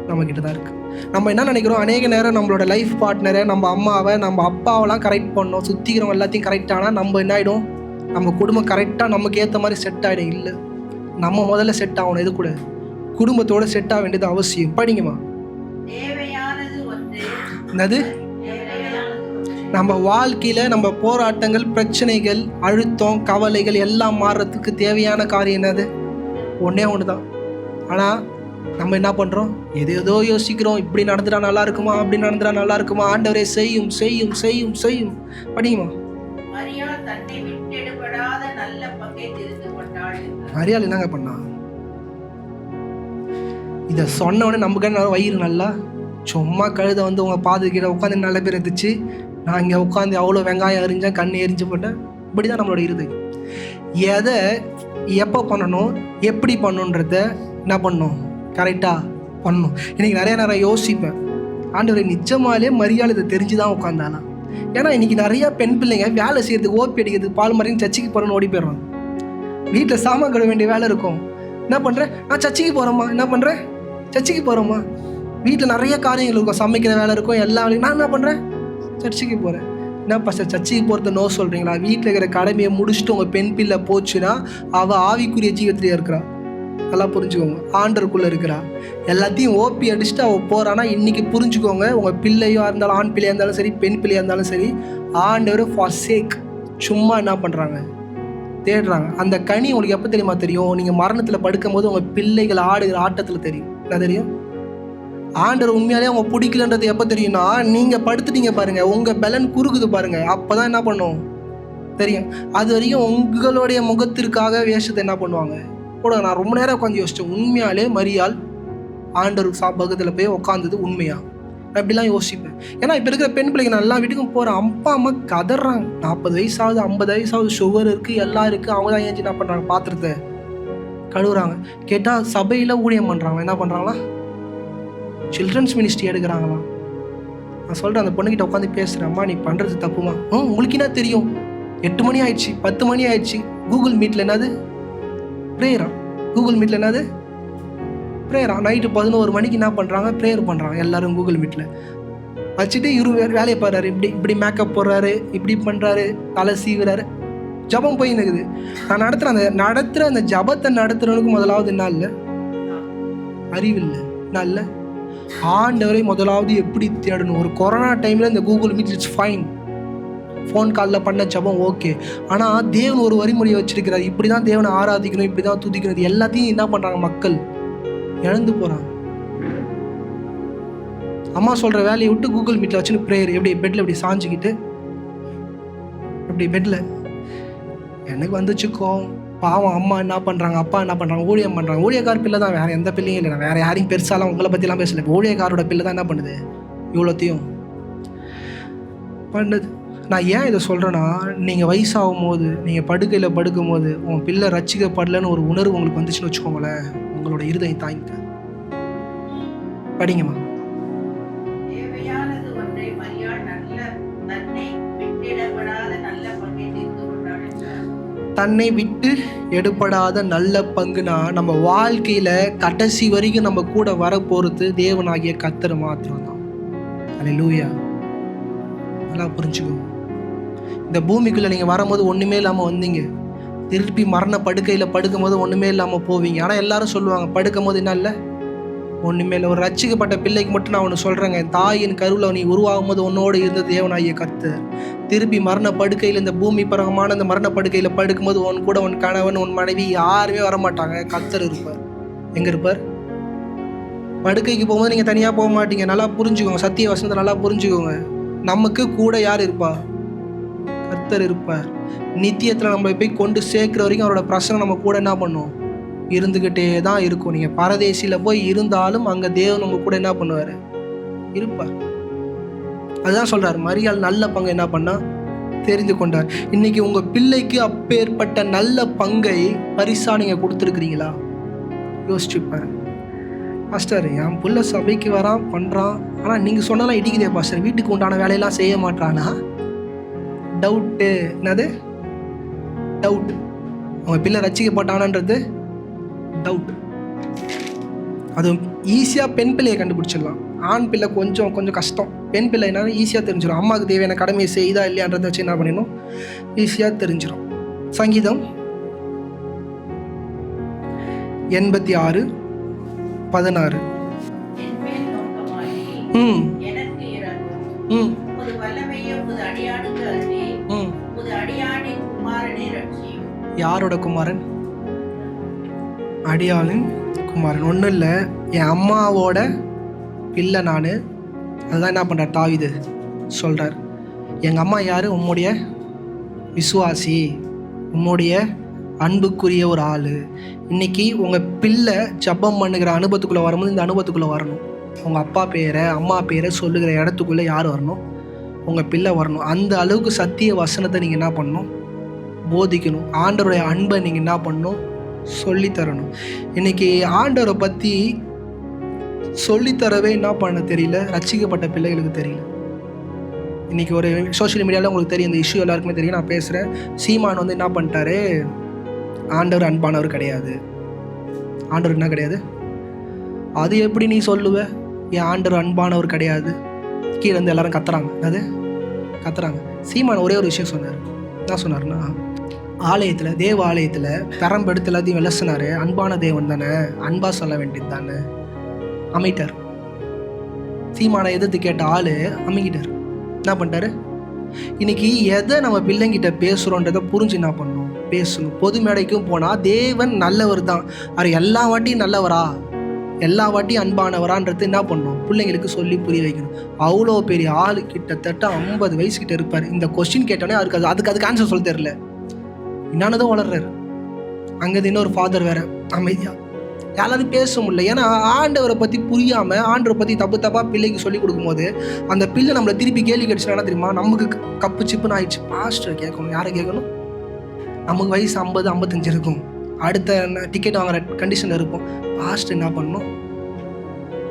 நம்மக்கிட்ட தான் இருக்குது. நம்ம என்ன நினைக்கிறோம்? அநேக நேரம் நம்மளோட லைஃப் பார்ட்னரை, நம்ம அம்மாவை, நம்ம அப்பாவெல்லாம் கரெக்ட் பண்ணோம், சுற்றிக்கிறோம் எல்லாத்தையும் கரெக்டானா நம்ம என்ன ஆகிடும்? நம்ம குடும்பம் கரெக்டாக நமக்கு ஏற்ற மாதிரி செட் ஆகிடும். இல்லை, நம்ம முதல்ல செட் ஆகணும். இது கூட குடும்பத்தோட செட் ஆக வேண்டியது அவசியம். படிங்கம்மா. என்னது? நம்ம வாழ்க்கையில் நம்ம போராட்டங்கள், பிரச்சனைகள், அழுத்தம், கவலைகள் எல்லாம் மாறுறதுக்கு தேவையான காரியம் என்னது? ஒன்றே ஒன்று தான். ஆனால் நம்ம என்ன பண்ணுறோம்? ஏதோ யோசிக்கிறோம். இப்படி நடந்துட்டா நல்லா இருக்குமா, அப்படி நடந்துட்டா நல்லா இருக்குமா? ஆண்டவரே செய்யும் செய்யும் செய்யும் செய்யும். படிங்கம்மா. மரியாள் என்னங்க பண்ணா? இதை சொன்ன உடனே நமக்கு வயிறு நல்லா சும்மா கழுத வந்து உங்கள் பாது கீழே உட்காந்து நல்ல பேர் எடுத்துச்சு. நான் இங்கே உட்காந்து அவ்வளோ வெங்காயம் எரிஞ்சேன், கண்ணு எரிஞ்சு போட்டேன். இப்படி தான் நம்மளோட இருது. எதை எப்போ பண்ணணும், எப்படி பண்ணணுன்றத என்ன பண்ணணும்? கரெக்டாக பண்ணணும். இன்றைக்கி நிறைய நேரம் யோசிப்பேன், ஆண்டவரை நிஜமாலே மரியாதை இதை தெரிஞ்சு தான் உட்காந்தானா? ஏன்னா இன்றைக்கி நிறையா பெண் பிள்ளைங்க வேலை செய்யறதுக்கு, ஓப்பி அடிக்கிறதுக்கு, பால் மறின்னு சர்ச்சைக்கு போகிறோன்னு ஓடி போயிடுவாங்க. வீட்டில் சாமான் கழுவ வேண்டிய வேலை இருக்கும். என்ன பண்ணுறேன்? நான் சர்ச்சைக்கு போகிறேம்மா. என்ன பண்ணுறேன்? சர்ச்சைக்கு போகிறோம்மா. வீட்டில் நிறைய காரியங்கள் இருக்கும், சமைக்கிற வேலை இருக்கும், எல்லா வேலையும். நான் என்ன பண்ணுறேன்? சர்ச்சைக்கு போகிறேன். என்ன பாஸ்டர் சர்ச்சைக்கு போகிறது நோ சொல்கிறீங்களா? வீட்டில் இருக்கிற கடமையை முடிச்சுட்டு உங்கள் பெண் பிள்ளை போச்சுன்னா அவள் ஆவிக்குரிய ஜீவத்திலே இருக்கிறா. நல்லா புரிஞ்சுக்கோங்க. ஆண்டருக்குள்ளே இருக்கிறா. எல்லாத்தையும் ஓப்பி அடிச்சுட்டு அவள் போகிறான்னா இன்றைக்கி புரிஞ்சுக்கோங்க, உங்கள் பிள்ளையோ இருந்தாலும், ஆண் பிள்ளையாக இருந்தாலும் சரி, பெண் பிள்ளையாக இருந்தாலும் சரி, ஆண்டவர் ஃபார் சேக் சும்மா என்ன பண்ணுறாங்க? தேடுறாங்க. அந்த கனி உங்களுக்கு எப்போ தெரியுமா தெரியும்? நீங்கள் மரணத்தில் படுக்கும் போது உங்கள் பிள்ளைகள் ஆடுகிற ஆட்டத்தில் தெரியும். என்ன தெரியும்? ஆண்டவர் உண்மையாலே அவங்க பிடிக்கலன்றது எப்போ தெரியும்னா, நீங்கள் படுத்துட்டீங்க பாருங்க, உங்கள் பலன் குறுக்குது பாருங்க, அப்போ தான் என்ன பண்ணும் தெரியும். அது வரைக்கும் உங்களுடைய முகத்திற்காக வேஷத்தை என்ன பண்ணுவாங்க கூட. நான் ரொம்ப நேரம் உட்காந்து யோசித்தேன், உண்மையாலே மரியாள் ஆண்டவர் பக்கத்தில் போய் உட்காந்தது உண்மையா? நான் இப்படிலாம் யோசிப்பேன். ஏன்னா இப்போ இருக்கிற பெண் பிள்ளைங்க நல்லா வீட்டுக்கும் போகிற அப்பா அம்மா கதறாங்க. 40 வயசாகுது, 50 வயசாகுது, சுகர் இருக்குது, எல்லாம் இருக்குது. அவங்க தான் ஏஞ்சி என்ன பண்ணுறாங்க? பாத்திரத்தை கழுவுறாங்க. கேட்டால் சபையில் ஊழியம் பண்ணுறாங்க. என்ன பண்ணுறாங்களா? சில்ட்ரன்ஸ் மினிஸ்ட்ரி எடுக்கிறாங்களாம். நான் சொல்கிறேன், அந்த பொண்ணுக்கிட்ட உட்காந்து பேசுகிறேன், அம்மா நீ பண்ணுறது தப்புமா? உங்களுக்கு என்ன தெரியும்? 8 மணி ஆயிடுச்சு, 10 மணி ஆயிடுச்சு. கூகுள் மீட்டில் என்னது? ப்ரேயரா? கூகுள் மீட்டில் என்னது? ப்ரேயரா? நைட்டு 11 மணிக்கு என்ன பண்ணுறாங்க? ப்ரேயர் பண்ணுறாங்க எல்லாரும் கூகுள் மீட்டில் வச்சுட்டு. வேலையை பாடுறாரு, இப்படி மேக்கப் போடுறாரு, இப்படி பண்ணுறாரு, தலை சீவுறாரு, ஜபம் போய் நிற்குது. நான் நடத்துகிற அந்த ஜபத்தை நடத்துகிறவனுக்கு முதலாவது என்ன இல்லை? அறிவில்லை. என்ன இல்லை? ஆண்டவரை முதலாவது எப்படி தேடணும்? ஒரு கொரோனா டைமில் இந்த Google meet it's fine, phone காலில் பண்ண ஜபம் ஓகே. ஆனால் தேவன் ஒரு வழிமுறையை வச்சிருக்கிறார். இப்படி தான் தேவனை ஆராதிக்கணும், இப்படி தான் துதிக்கணும். எல்லாத்தையும் என்ன பண்ணுறாங்க? மக்கள் இழந்து போகிறாங்க. அம்மா சொல்கிற வேலையை விட்டு கூகுள் மீட்டில் வச்சுன்னு ப்ரேயர், எப்படி பெட்டில் இப்படி சாஞ்சிக்கிட்டு, இப்படி பெட்டில். எனக்கு வந்துச்சுக்கோ பாவம். அம்மா என்ன பண்ணுறாங்க, அப்பா என்ன பண்ணுறாங்க? ஊழியம் பண்ணுறாங்க. ஊழியக்கார பிள்ளை தான், வேறு எந்த பிள்ளையும் இல்லை. நான் வேறு யாரையும் பெருசாலாம் உங்களை பற்றிலாம் பேசலை. ஊழியக்காரோட பிள்ளை தான் என்ன பண்ணுது? இவ்வளோத்தையும் பண்ணுது. நான் ஏன் இதை சொல்கிறேன்னா, நீங்கள் வயசாகும் போது, நீங்கள் படுக்கையில் படுக்கும் போது உன் பிள்ளை ரட்சிக்கப்படலைன்னு ஒரு உணர்வு உங்களுக்கு வந்துச்சுன்னு வச்சுக்கோங்களேன், உங்களோட இருதயம் தாங்கிக்க. படிங்கம்மா. தன்னை விட்டு எடுபடாத நல்ல பங்குனா நம்ம வாழ்க்கையில் கடைசி வரைக்கும் நம்ம கூட வர போகிறது தேவனாகிய கர்த்தர் மாத்திரம்தான். அல்லேலூயா. நல்லா புரிஞ்சுக்கோங்க. இந்த பூமிக்குள்ளே நீங்கள் வரும்போது ஒன்றுமே இல்லாமல் வந்தீங்க, திருப்பி மரண படுக்கையில் படுக்கும் போது ஒன்றுமே இல்லாமல் போவீங்க. ஆனால் எல்லாரும் சொல்லுவாங்க, படுக்கும் போது என்ன இல்லை? ஒன்றுமே இல்லை. ஒரு ரட்சிக்கப்பட்ட பிள்ளைக்கு மட்டும் நான் ஒன்று சொல்கிறேங்க. தாயின் கருவில் நீ உருவாகும் போது உன்னோடு இருந்த தேவனாகிய கர்த்தர் திருப்பி மரண படுக்கையில், இந்த பூமி பரகமான இந்த மரண படுக்கையில் படுக்கும்போது உன் கூட உன் கணவன் உன் மனைவி யாருமே வரமாட்டாங்க. கர்த்தர் இருப்பார். எங்கே இருப்பார்? படுக்கைக்கு போகும்போது நீங்கள் தனியாக போக மாட்டீங்க. நல்லா புரிஞ்சுக்கோங்க. சத்திய வசனத்தை நல்லா புரிஞ்சுக்கோங்க. நமக்கு கூட யார் இருப்பா? கர்த்தர் இருப்பார். நித்தியத்தில் நம்மளை போய் கொண்டு சேர்க்குற வரைக்கும் அவரோட பிரசனம் நம்ம கூட என்ன பண்ணும்? இருந்துக்கிட்டே தான் இருக்கும். நீங்கள் பரதேசியில் போய் இருந்தாலும் அங்கே தேவன் உங்கள் கூட என்ன பண்ணுவார்? இருப்பார். அதுதான் சொல்கிறார். மரியாள் நல்ல பங்கை என்ன பண்ணா? தெரிந்து கொண்டார். இன்னைக்கு உங்கள் பிள்ளைக்கு அப்பேற்பட்ட நல்ல பங்கை பரிசா நீங்கள் கொடுத்துருக்குறீங்களா? யோசிச்சுப்பாரு. பாஸ்டர், என் புள்ள சபைக்கு வரான் பண்ணுறான், ஆனால் நீங்கள் சொன்னாலாம் இடிக்குதே பாஸ்டர், வீட்டுக்கு உண்டான வேலையெல்லாம் செய்ய மாட்டானா? டவுட்டு. என்னது டவுட்? உங்கள் பிள்ளை ரட்சிக்கப்பட்டானன்றது டவுட். அது ஈஸியாக பெண் பிள்ளையை கண்டுபிடிச்சிடலாம். ஆண் பிள்ளை கொஞ்சம் கஷ்டம். பெண் பிள்ளை என்ன ஈஸியாக தெரிஞ்சிடும். அம்மாவுக்கு தேவையான கடமையை செய்தா இல்லையான்றதை வச்சு என்ன பண்ணிடணும்? ஈஸியாக தெரிஞ்சிடும். சங்கீதம் 86:16. யாரோட குமாரன்? அடியாளின் குமாரன். ஒன்றும் இல்லை, என் அம்மாவோட பிள்ளை நான். அதுதான் என்ன பண்ணுறார் தாவீது சொல்கிறார். எங்கள் அம்மா யார்? உம்முடைய விசுவாசி, உம்முடைய அன்புக்குரிய ஒரு ஆள். இன்றைக்கி உங்கள் பிள்ளை ஜபம் பண்ணுகிற அனுபவத்துக்குள்ளே வரும்போது இந்த அனுபவத்துக்குள்ளே வரணும். உங்கள் அப்பா பேரை அம்மா பேரை சொல்லுகிற இடத்துக்குள்ளே யார் வரணும்? உங்கள் பிள்ளை வரணும். அந்த அளவுக்கு சத்திய வசனத்தை நீங்கள் என்ன பண்ணணும்? போதிக்கணும். ஆண்டவருடைய அன்பை நீங்கள் என்ன பண்ணணும்? சொல்லித்தரணும். இன்றைக்கி ஆண்டவரை பற்றி சொல்லித்தரவே என்ன பண்ண தெரியல. ரட்சிக்கப்பட்ட பிள்ளைகளுக்கு தெரியல. இன்றைக்கி ஒரு சோஷியல் மீடியாவில் உங்களுக்கு தெரியும், இந்த இஷ்யூ எல்லாருக்குமே தெரியும். நான் பேசுகிறேன். சீமான் வந்து என்ன பண்ணிட்டாரு? ஆண்டவர் அன்பானவர் கிடையாது. ஆண்டவர் என்ன கிடையாது? அது எப்படி நீ சொல்லுவ? என் ஆண்டவர் அன்பானவர் கிடையாது. கீழே வந்து எல்லாரும் கத்துறாங்க. அது கத்துறாங்க. சீமான் ஒரே ஒரு விஷயம் சொன்னார். என்ன சொன்னார்னா, ஆலயத்தில், தேவ ஆலயத்தில் பெரம்பெடுத்து எல்லாத்தையும் விளசினார். அன்பான தேவன் தானே, அன்பா சொல்ல வேண்டியது தானே. அமைட்டார். சீமானை எதிர்த்து கேட்ட ஆள் அமைக்கிட்டார். என்ன பண்ணிட்டாரு? இன்னைக்கு எதை நம்ம பிள்ளைங்கிட்ட பேசுகிறோன்றதை புரிஞ்சு என்ன பண்ணணும்? பேசணும். பொது மேடைக்கும் போனால் தேவன் நல்லவர் தான். அவர் எல்லா வாட்டியும் நல்லவரா, எல்லா வாட்டியும் அன்பானவரான்றது என்ன பண்ணணும்? பிள்ளைங்களுக்கு சொல்லி புரிய வைக்கணும். அவ்வளோ பெரிய ஆள், கிட்டத்தட்ட 50 வயசுக்கிட்ட இருப்பார். இந்த கொஸ்டின் கேட்டோன்னே அதுக்கு ஆன்சர் சொல்ல தெரியல. என்னானதான் வளர்றாரு. அங்கே இன்னொரு ஃபாதர் வேற அமைதியா யாராவது பேச முடியல. ஏன்னா ஆண்டவரை பற்றி புரியாமல், ஆண்டவரை பற்றி தப்பாக பிள்ளைக்கு சொல்லி கொடுக்கும்போது அந்த பிள்ளை நம்மளை திருப்பி கேள்வி கேட்டுச்சுன்னா என்ன தெரியுமா? நமக்கு கப்பு சிப்புன்னு ஆயிடுச்சு. பாஸ்டர் கேட்கணும். யாரை கேட்கணும்? நமக்கு வயசு 50-55 இருக்கும். அடுத்த டிக்கெட் வாங்குற கண்டிஷனில் இருப்போம். பாஸ்டர் என்ன பண்ணணும்?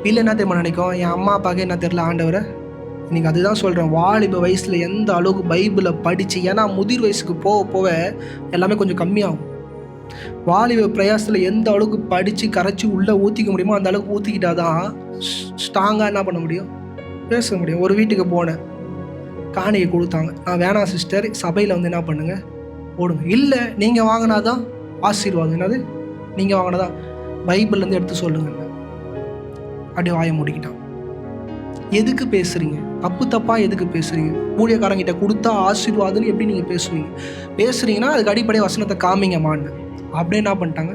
பிள்ளை என்ன தெரியுமா நினைக்கும்? என் அம்மா அப்பாவுக்கு என்ன தெரியல ஆண்டவரை. இன்னைக்கு அதுதான் சொல்கிறேன். வாலிப வயசில் எந்த அளவுக்கு பைபிளை படித்து, ஏன்னா முதிர் வயசுக்கு போக போக எல்லாமே கொஞ்சம் கம்மியாகும். வாலிப பிரயாசத்தில் எந்த அளவுக்கு படித்து கரைச்சி உள்ளே ஊற்றிக்க முடியுமோ அந்த அளவுக்கு ஊற்றிக்கிட்டாதான் ஸ்ட்ராங்காக என்ன பண்ண முடியும்? பேச முடியும். ஒரு வீட்டுக்கு போனேன், காணியை கொடுத்தாங்க. நான் வேணாம் சிஸ்டர், சபையில் வந்து என்ன பண்ணுங்கள் போடுங்க. இல்லை, நீங்கள் வாங்கினாதான் ஆசீர்வாதம். என்னது? நீங்கள் வாங்கினதான் பைபிள்லேருந்து எடுத்து சொல்லுங்க. அப்படியே வாயை முடிக்கிட்டான். எதுக்கு பேசுகிறீங்க? தப்பாக எதுக்கு பேசுகிறீங்க? ஊழியக்காரங்கிட்ட கொடுத்தா ஆசீர்வாதம்னு எப்படி நீங்கள் பேசுகிறீங்கன்னா அதுக்கு அடிப்படை வசனத்தை காமிங்கம்மான்னு அப்படியே என்ன பண்ணிட்டாங்க.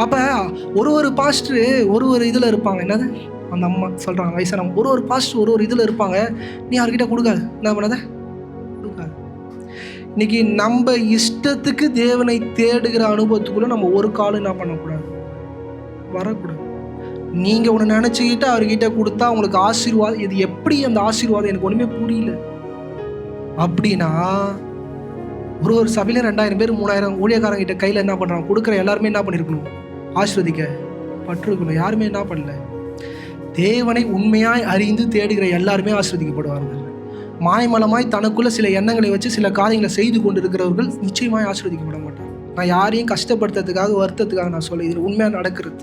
அப்போ ஒரு பாஸ்டரு ஒரு இதில் இருப்பாங்க. என்னது? அந்த அம்மா சொல்கிறாங்க, வயசானவங்க ஒரு பாஸ்டர் ஒரு இதில் இருப்பாங்க. நீ அவர்கிட்ட கொடுக்காது. என்ன பண்ணாத? கொடுக்காது. இன்னைக்கு நம்ம இஷ்டத்துக்கு தேவனை தேடுகிற அனுபவத்துக்குள்ளே நம்ம ஒரு காலம் என்ன பண்ணக்கூடாது? வரக்கூடாது. நீங்கள் ஒன்று நினச்சிக்கிட்டு அவர்கிட்ட கொடுத்தா உங்களுக்கு ஆசீர்வாதம். இது எப்படி அந்த ஆசீர்வாதம்? எனக்கு ஒன்றுமே புரியல. அப்படின்னா ஒரு சபையில் 2000 பேர் 3000 ஊழியக்காரங்கிட்ட கையில் என்ன பண்ணுறாங்க? கொடுக்குற எல்லாருமே என்ன பண்ணியிருக்கணும்? ஆசீர்வதிக்க பட்டிருக்கணும். யாருமே என்ன பண்ணல. தேவனை உண்மையாய் அறிந்து தேடுகிற எல்லாருமே ஆசீர்வதிக்கப்படுவார்கள். மாய்மலமாய் தனக்குள்ள சில எண்ணங்களை வச்சு சில காரியங்களை செய்து கொண்டு இருக்கிறவர்கள் நிச்சயமாய் ஆசீர்வதிக்கப்பட மாட்டார். நான் யாரையும் கஷ்டப்படுத்துறதுக்காக வருத்தத்துக்காக நான் சொல்ல, இது உண்மையாக நடக்கிறது.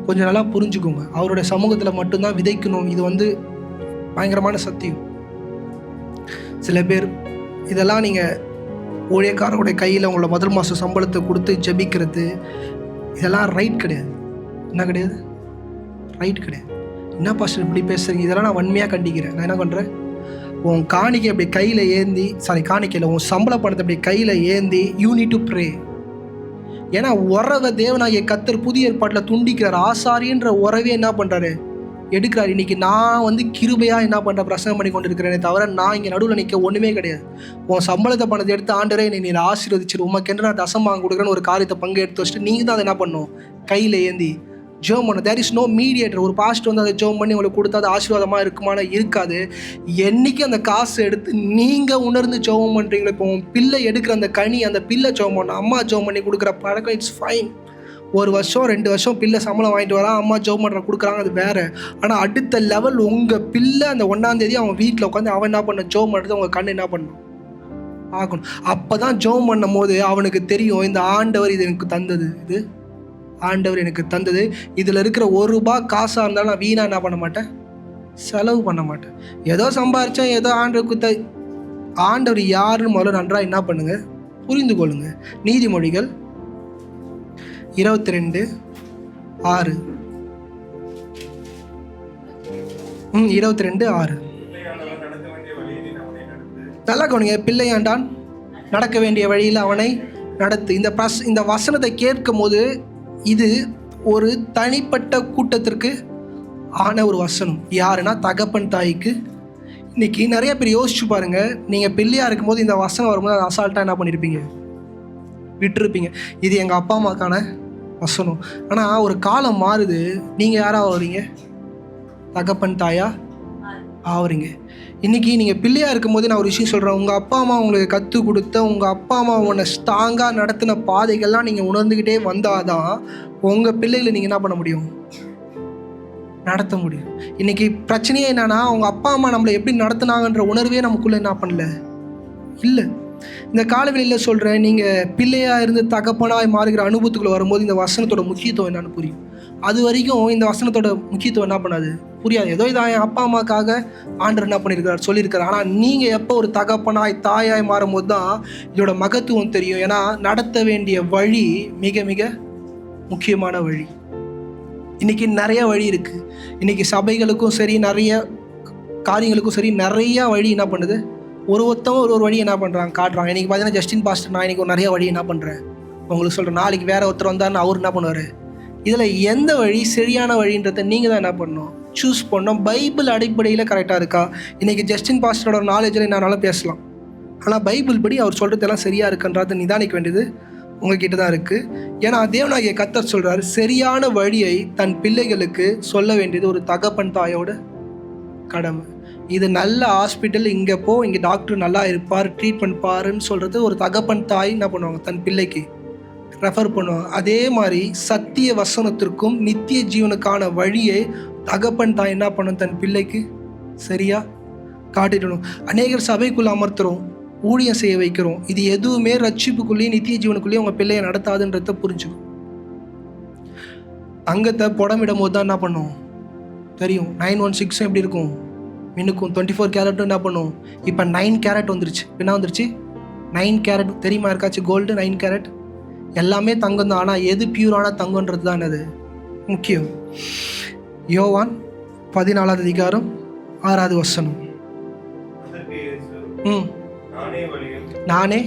கொஞ்சம் நல்லா புரிஞ்சுக்கோங்க. அவருடைய சமூகத்தில் மட்டும்தான் விதைக்கணும். இது வந்து பயங்கரமான சத்தியம். சில பேர் இதெல்லாம் நீங்கள் ஊழியக்காரருடைய கையில் உங்களோட முதல் மாதம் சம்பளத்தை கொடுத்து ஜெபிக்கிறது, இதெல்லாம் ரைட் கிடையாது. என்ன கிடையாது? ரைட் கிடையாது. என்ன பாஸ்டர் இப்படி பேசுகிறீங்க? இதெல்லாம் நான் வன்மையாக கண்டிக்கிறேன். நான் என்ன பண்ணுறேன், உன் காணிக்கை அப்படி கையில் ஏந்தி, காணிக்கையில் உன் சம்பள பணத்தை அப்படி கையில் ஏந்தி யூ நீட் டு ப்ரே. ஏன்னா உறவை தேவனாகிய கர்த்தர் புதிய ஏற்பாட்டில் துண்டிக்கிறார். ஆசாரியன்ற உறவே என்ன பண்ணுறாரு, எடுக்கிறார். இன்னைக்கு நான் கிருபையாக என்ன பண்ணுற பிரசங்கம் பண்ணி கொண்டு இருக்கிறேனே தவிர நான் இங்கே நடுவில் நிற்க ஒன்றுமே கிடையாது. உன் சம்பளத்தை பணத்தை எடுத்து ஆண்டரே நீ ஆசீர்வதிச்சிரு, உமக்கென்று நான் தசமாக கொடுக்குறேன்னு ஒரு காரியத்தை பங்கு எடுத்து வச்சுட்டு நீங்கள் தான் அதை என்ன பண்ணணும், கையில் ஏந்தி ஜெபம் பண்ணணும். There is no mediator. ஒரு பாஸ்டர் அதை ஜெபம் பண்ணி உங்களுக்கு கொடுத்தா அது ஆசீர்வாதமாக இருக்குமான இருக்காது. என்னைக்கு அந்த காசு எடுத்து நீங்கள் உணர்ந்து ஜெபம் பண்ணுறீங்களோ, இப்போ உன் பிள்ளை எடுக்கிற அந்த கனி, அந்த பிள்ளை ஜெபம் பண்ணணும். அம்மா ஜெபம் பண்ணி கொடுக்குற பழக்கம் இட்ஸ் ஃபைன். 1 வருஷம் 2 வருஷம் பிள்ளை சம்பளம் வாங்கிட்டு வரா, அம்மா ஜெபம் பண்ணுற கொடுக்குறாங்க, அது வேறு. ஆனால் அடுத்த லெவல் உங்கள் பிள்ளை அந்த 1ஆம் தேதி அவன் வீட்டில் உட்காந்து அவன் என்ன பண்ண ஜெபம் பண்ணுறது உங்கள் கண்ணு என்ன பண்ணணும் ஆகணும். அப்போ தான் ஜெபம் பண்ணும் போது அவனுக்கு தெரியும், இந்த ஆண்டவர் இது எனக்கு தந்தது, இது ஆண்டவர் எனக்கு தந்தது. இதில் இருக்கிற 1 ரூபாய் காசாக இருந்தாலும் நான் வீணாக என்ன பண்ண மாட்டேன், செலவு பண்ண மாட்டேன். ஏதோ சம்பாரித்தேன், ஏதோ ஆண்டவர் குத்த. ஆண்டவர் யாருன்னு முதல்ல நன்றாக என்ன பண்ணுங்க, புரிந்து கொள்ளுங்க. நீதிமொழிகள் 22:6. 22:6 நல்லா கவனிங்க. பிள்ளையாண்டான் நடக்க வேண்டிய வழியில் அவனை நடத்து. இந்த வசனத்தை கேட்கும் போது இது ஒரு தனிப்பட்ட கூட்டத்திற்கு ஆன ஒரு வசனம். யாருன்னா தகப்பன் தாய்க்கு. இன்னைக்கு நிறைய பேர் யோசிச்சு பாருங்க, நீங்கள் பிள்ளையா இருக்கும்போது இந்த வசனம் வரும்போது அதை அசால்ட்டாக என்ன பண்ணியிருப்பீங்க, விட்டுருப்பீங்க. இது எங்கள் அப்பா அம்மாக்கான வசனம். ஆனால் ஒரு காலம் மாறுது, நீங்கள் யாராக ஆகுறீங்க, தகப்பன் தாயா ஆகுறீங்க. இன்றைக்கி நீங்கள் பிள்ளையாக இருக்கும்போது நான் ஒரு விஷயம் சொல்கிறேன், உங்கள் அப்பா அம்மா உங்களுக்கு கற்றுக் கொடுத்த, உங்கள் அப்பா அம்மா உன்னை ஸ்ட்ராங்காக நடத்தின பாதைகள்லாம் நீங்கள் உணர்ந்துக்கிட்டே வந்தால் தான் உங்கள் பிள்ளைகளை நீங்கள் என்ன பண்ண முடியும், நடத்த முடியும். இன்றைக்கி பிரச்சனையே என்னன்னா, உங்கள் அப்பா அம்மா நம்மளை எப்படி நடத்துனாங்கன்ற உணர்வே நமக்குள்ளே என்ன பண்ணல, இல்லை. இந்த காலவெளியில் சொல்கிறேன், நீங்கள் பிள்ளையாக இருந்து தகப்பனாய் மாறுகிற அனுபவத்துக்குள்ளே வரும்போது இந்த வசனத்தோட முக்கியத்துவம் என்னன்னு புரியும். அது வரைக்கும் இந்த வசனத்தோட முக்கியத்துவம் என்ன பண்ணாது, புரியாது. ஏதோ இதான் என் அப்பா அம்மாக்காக ஆண்டவர் என்ன பண்ணியிருக்கிறார், சொல்லியிருக்காரு. ஆனால் நீங்கள் எப்போ ஒரு தகப்பனாய் தாயாய் மாறும்போது தான் இதோட மகத்துவம் தெரியும். ஏன்னா நடத்த வேண்டிய வழி மிக மிக முக்கியமான வழி. இன்றைக்கி நிறைய வழி இருக்குது. இன்றைக்கி சபைகளுக்கும் சரி, நிறைய காரியங்களுக்கும் சரி, நிறையா வழி என்ன பண்ணுது, ஒருத்தவங்க ஒரு வழி என்ன பண்ணுறாங்க, காட்டுறாங்க. இன்றைக்கி பார்த்தீங்கன்னா ஜஸ்டின் பாஸ்டர் நான் இன்றைக்கி நிறைய வழி என்ன பண்ணுறேன் உங்களுக்கு சொல்கிறேன். நாளைக்கு வேறு ஒருத்தர் வந்தாருன்னு அவர் என்ன பண்ணுவார். இதில் எந்த வழி சரியான வழின்றதை நீங்கள் தான் என்ன பண்ணணும், சூஸ் பண்ணணும். பைபிள் அடிப்படையில் கரெக்டாக இருக்கா? இன்றைக்கி ஜஸ்டின் பாஸ்டரோட நாலேஜில் என்னாலும் பேசலாம், ஆனால் பைபிள் படி அவர் சொல்கிறதெல்லாம் சரியாக இருக்குன்றதை நிதானிக்க வேண்டியது உங்ககிட்ட தான் இருக்குது. ஏன்னா தேவனாகிய கர்த்தர் சொல்கிறார், சரியான வழியை தன் பிள்ளைகளுக்கு சொல்ல வேண்டியது ஒரு தகப்பன் தாயோட கடமை. இது நல்ல ஹாஸ்பிட்டல், இங்கே போ, இங்கே டாக்டர் நல்லா இருப்பார், ட்ரீட்மெண்ட் பாருன்னு சொல்கிறது ஒரு தகப்பன் தாய் என்ன பண்ணுவாங்க, தன் பிள்ளைக்கு ரெஃபர் பண்ணுவாங்க. அதே மாதிரி சத்திய வசனத்திற்கும் நித்திய ஜீவனுக்கான வழியை தகப்பன் தாய் என்ன பண்ணும், தன் பிள்ளைக்கு சரியாக காட்டிடணும். அநேகர் சபைக்குள்ளே அமர்த்துறோம், ஊழியம் செய்ய வைக்கிறோம். இது எதுவுமே ரட்சிப்புக்குள்ளேயும் நித்திய ஜீவனுக்குள்ளேயும் உங்கள் பிள்ளையை நடத்தாதுன்றத புரிஞ்சுக்கும். தங்கத்தை புடமிடும் போது தான் என்ன பண்ணும் தெரியும். 916 எப்படி இருக்கும், மின்னுக்கும். 24 கேரட்டும் என்ன பண்ணும். இப்போ 9 கேரட் வந்துருச்சு. என்ன வந்துருச்சு, 9 கேரட் தெரியுமா இருக்காச்சு, கோல்டு 9 கேரட். எல்லாமே தங்கம் தான். ஆனால் எது பியூரான தங்கன்றது தான் அது முக்கியம். யோவான் 14:6 நானே.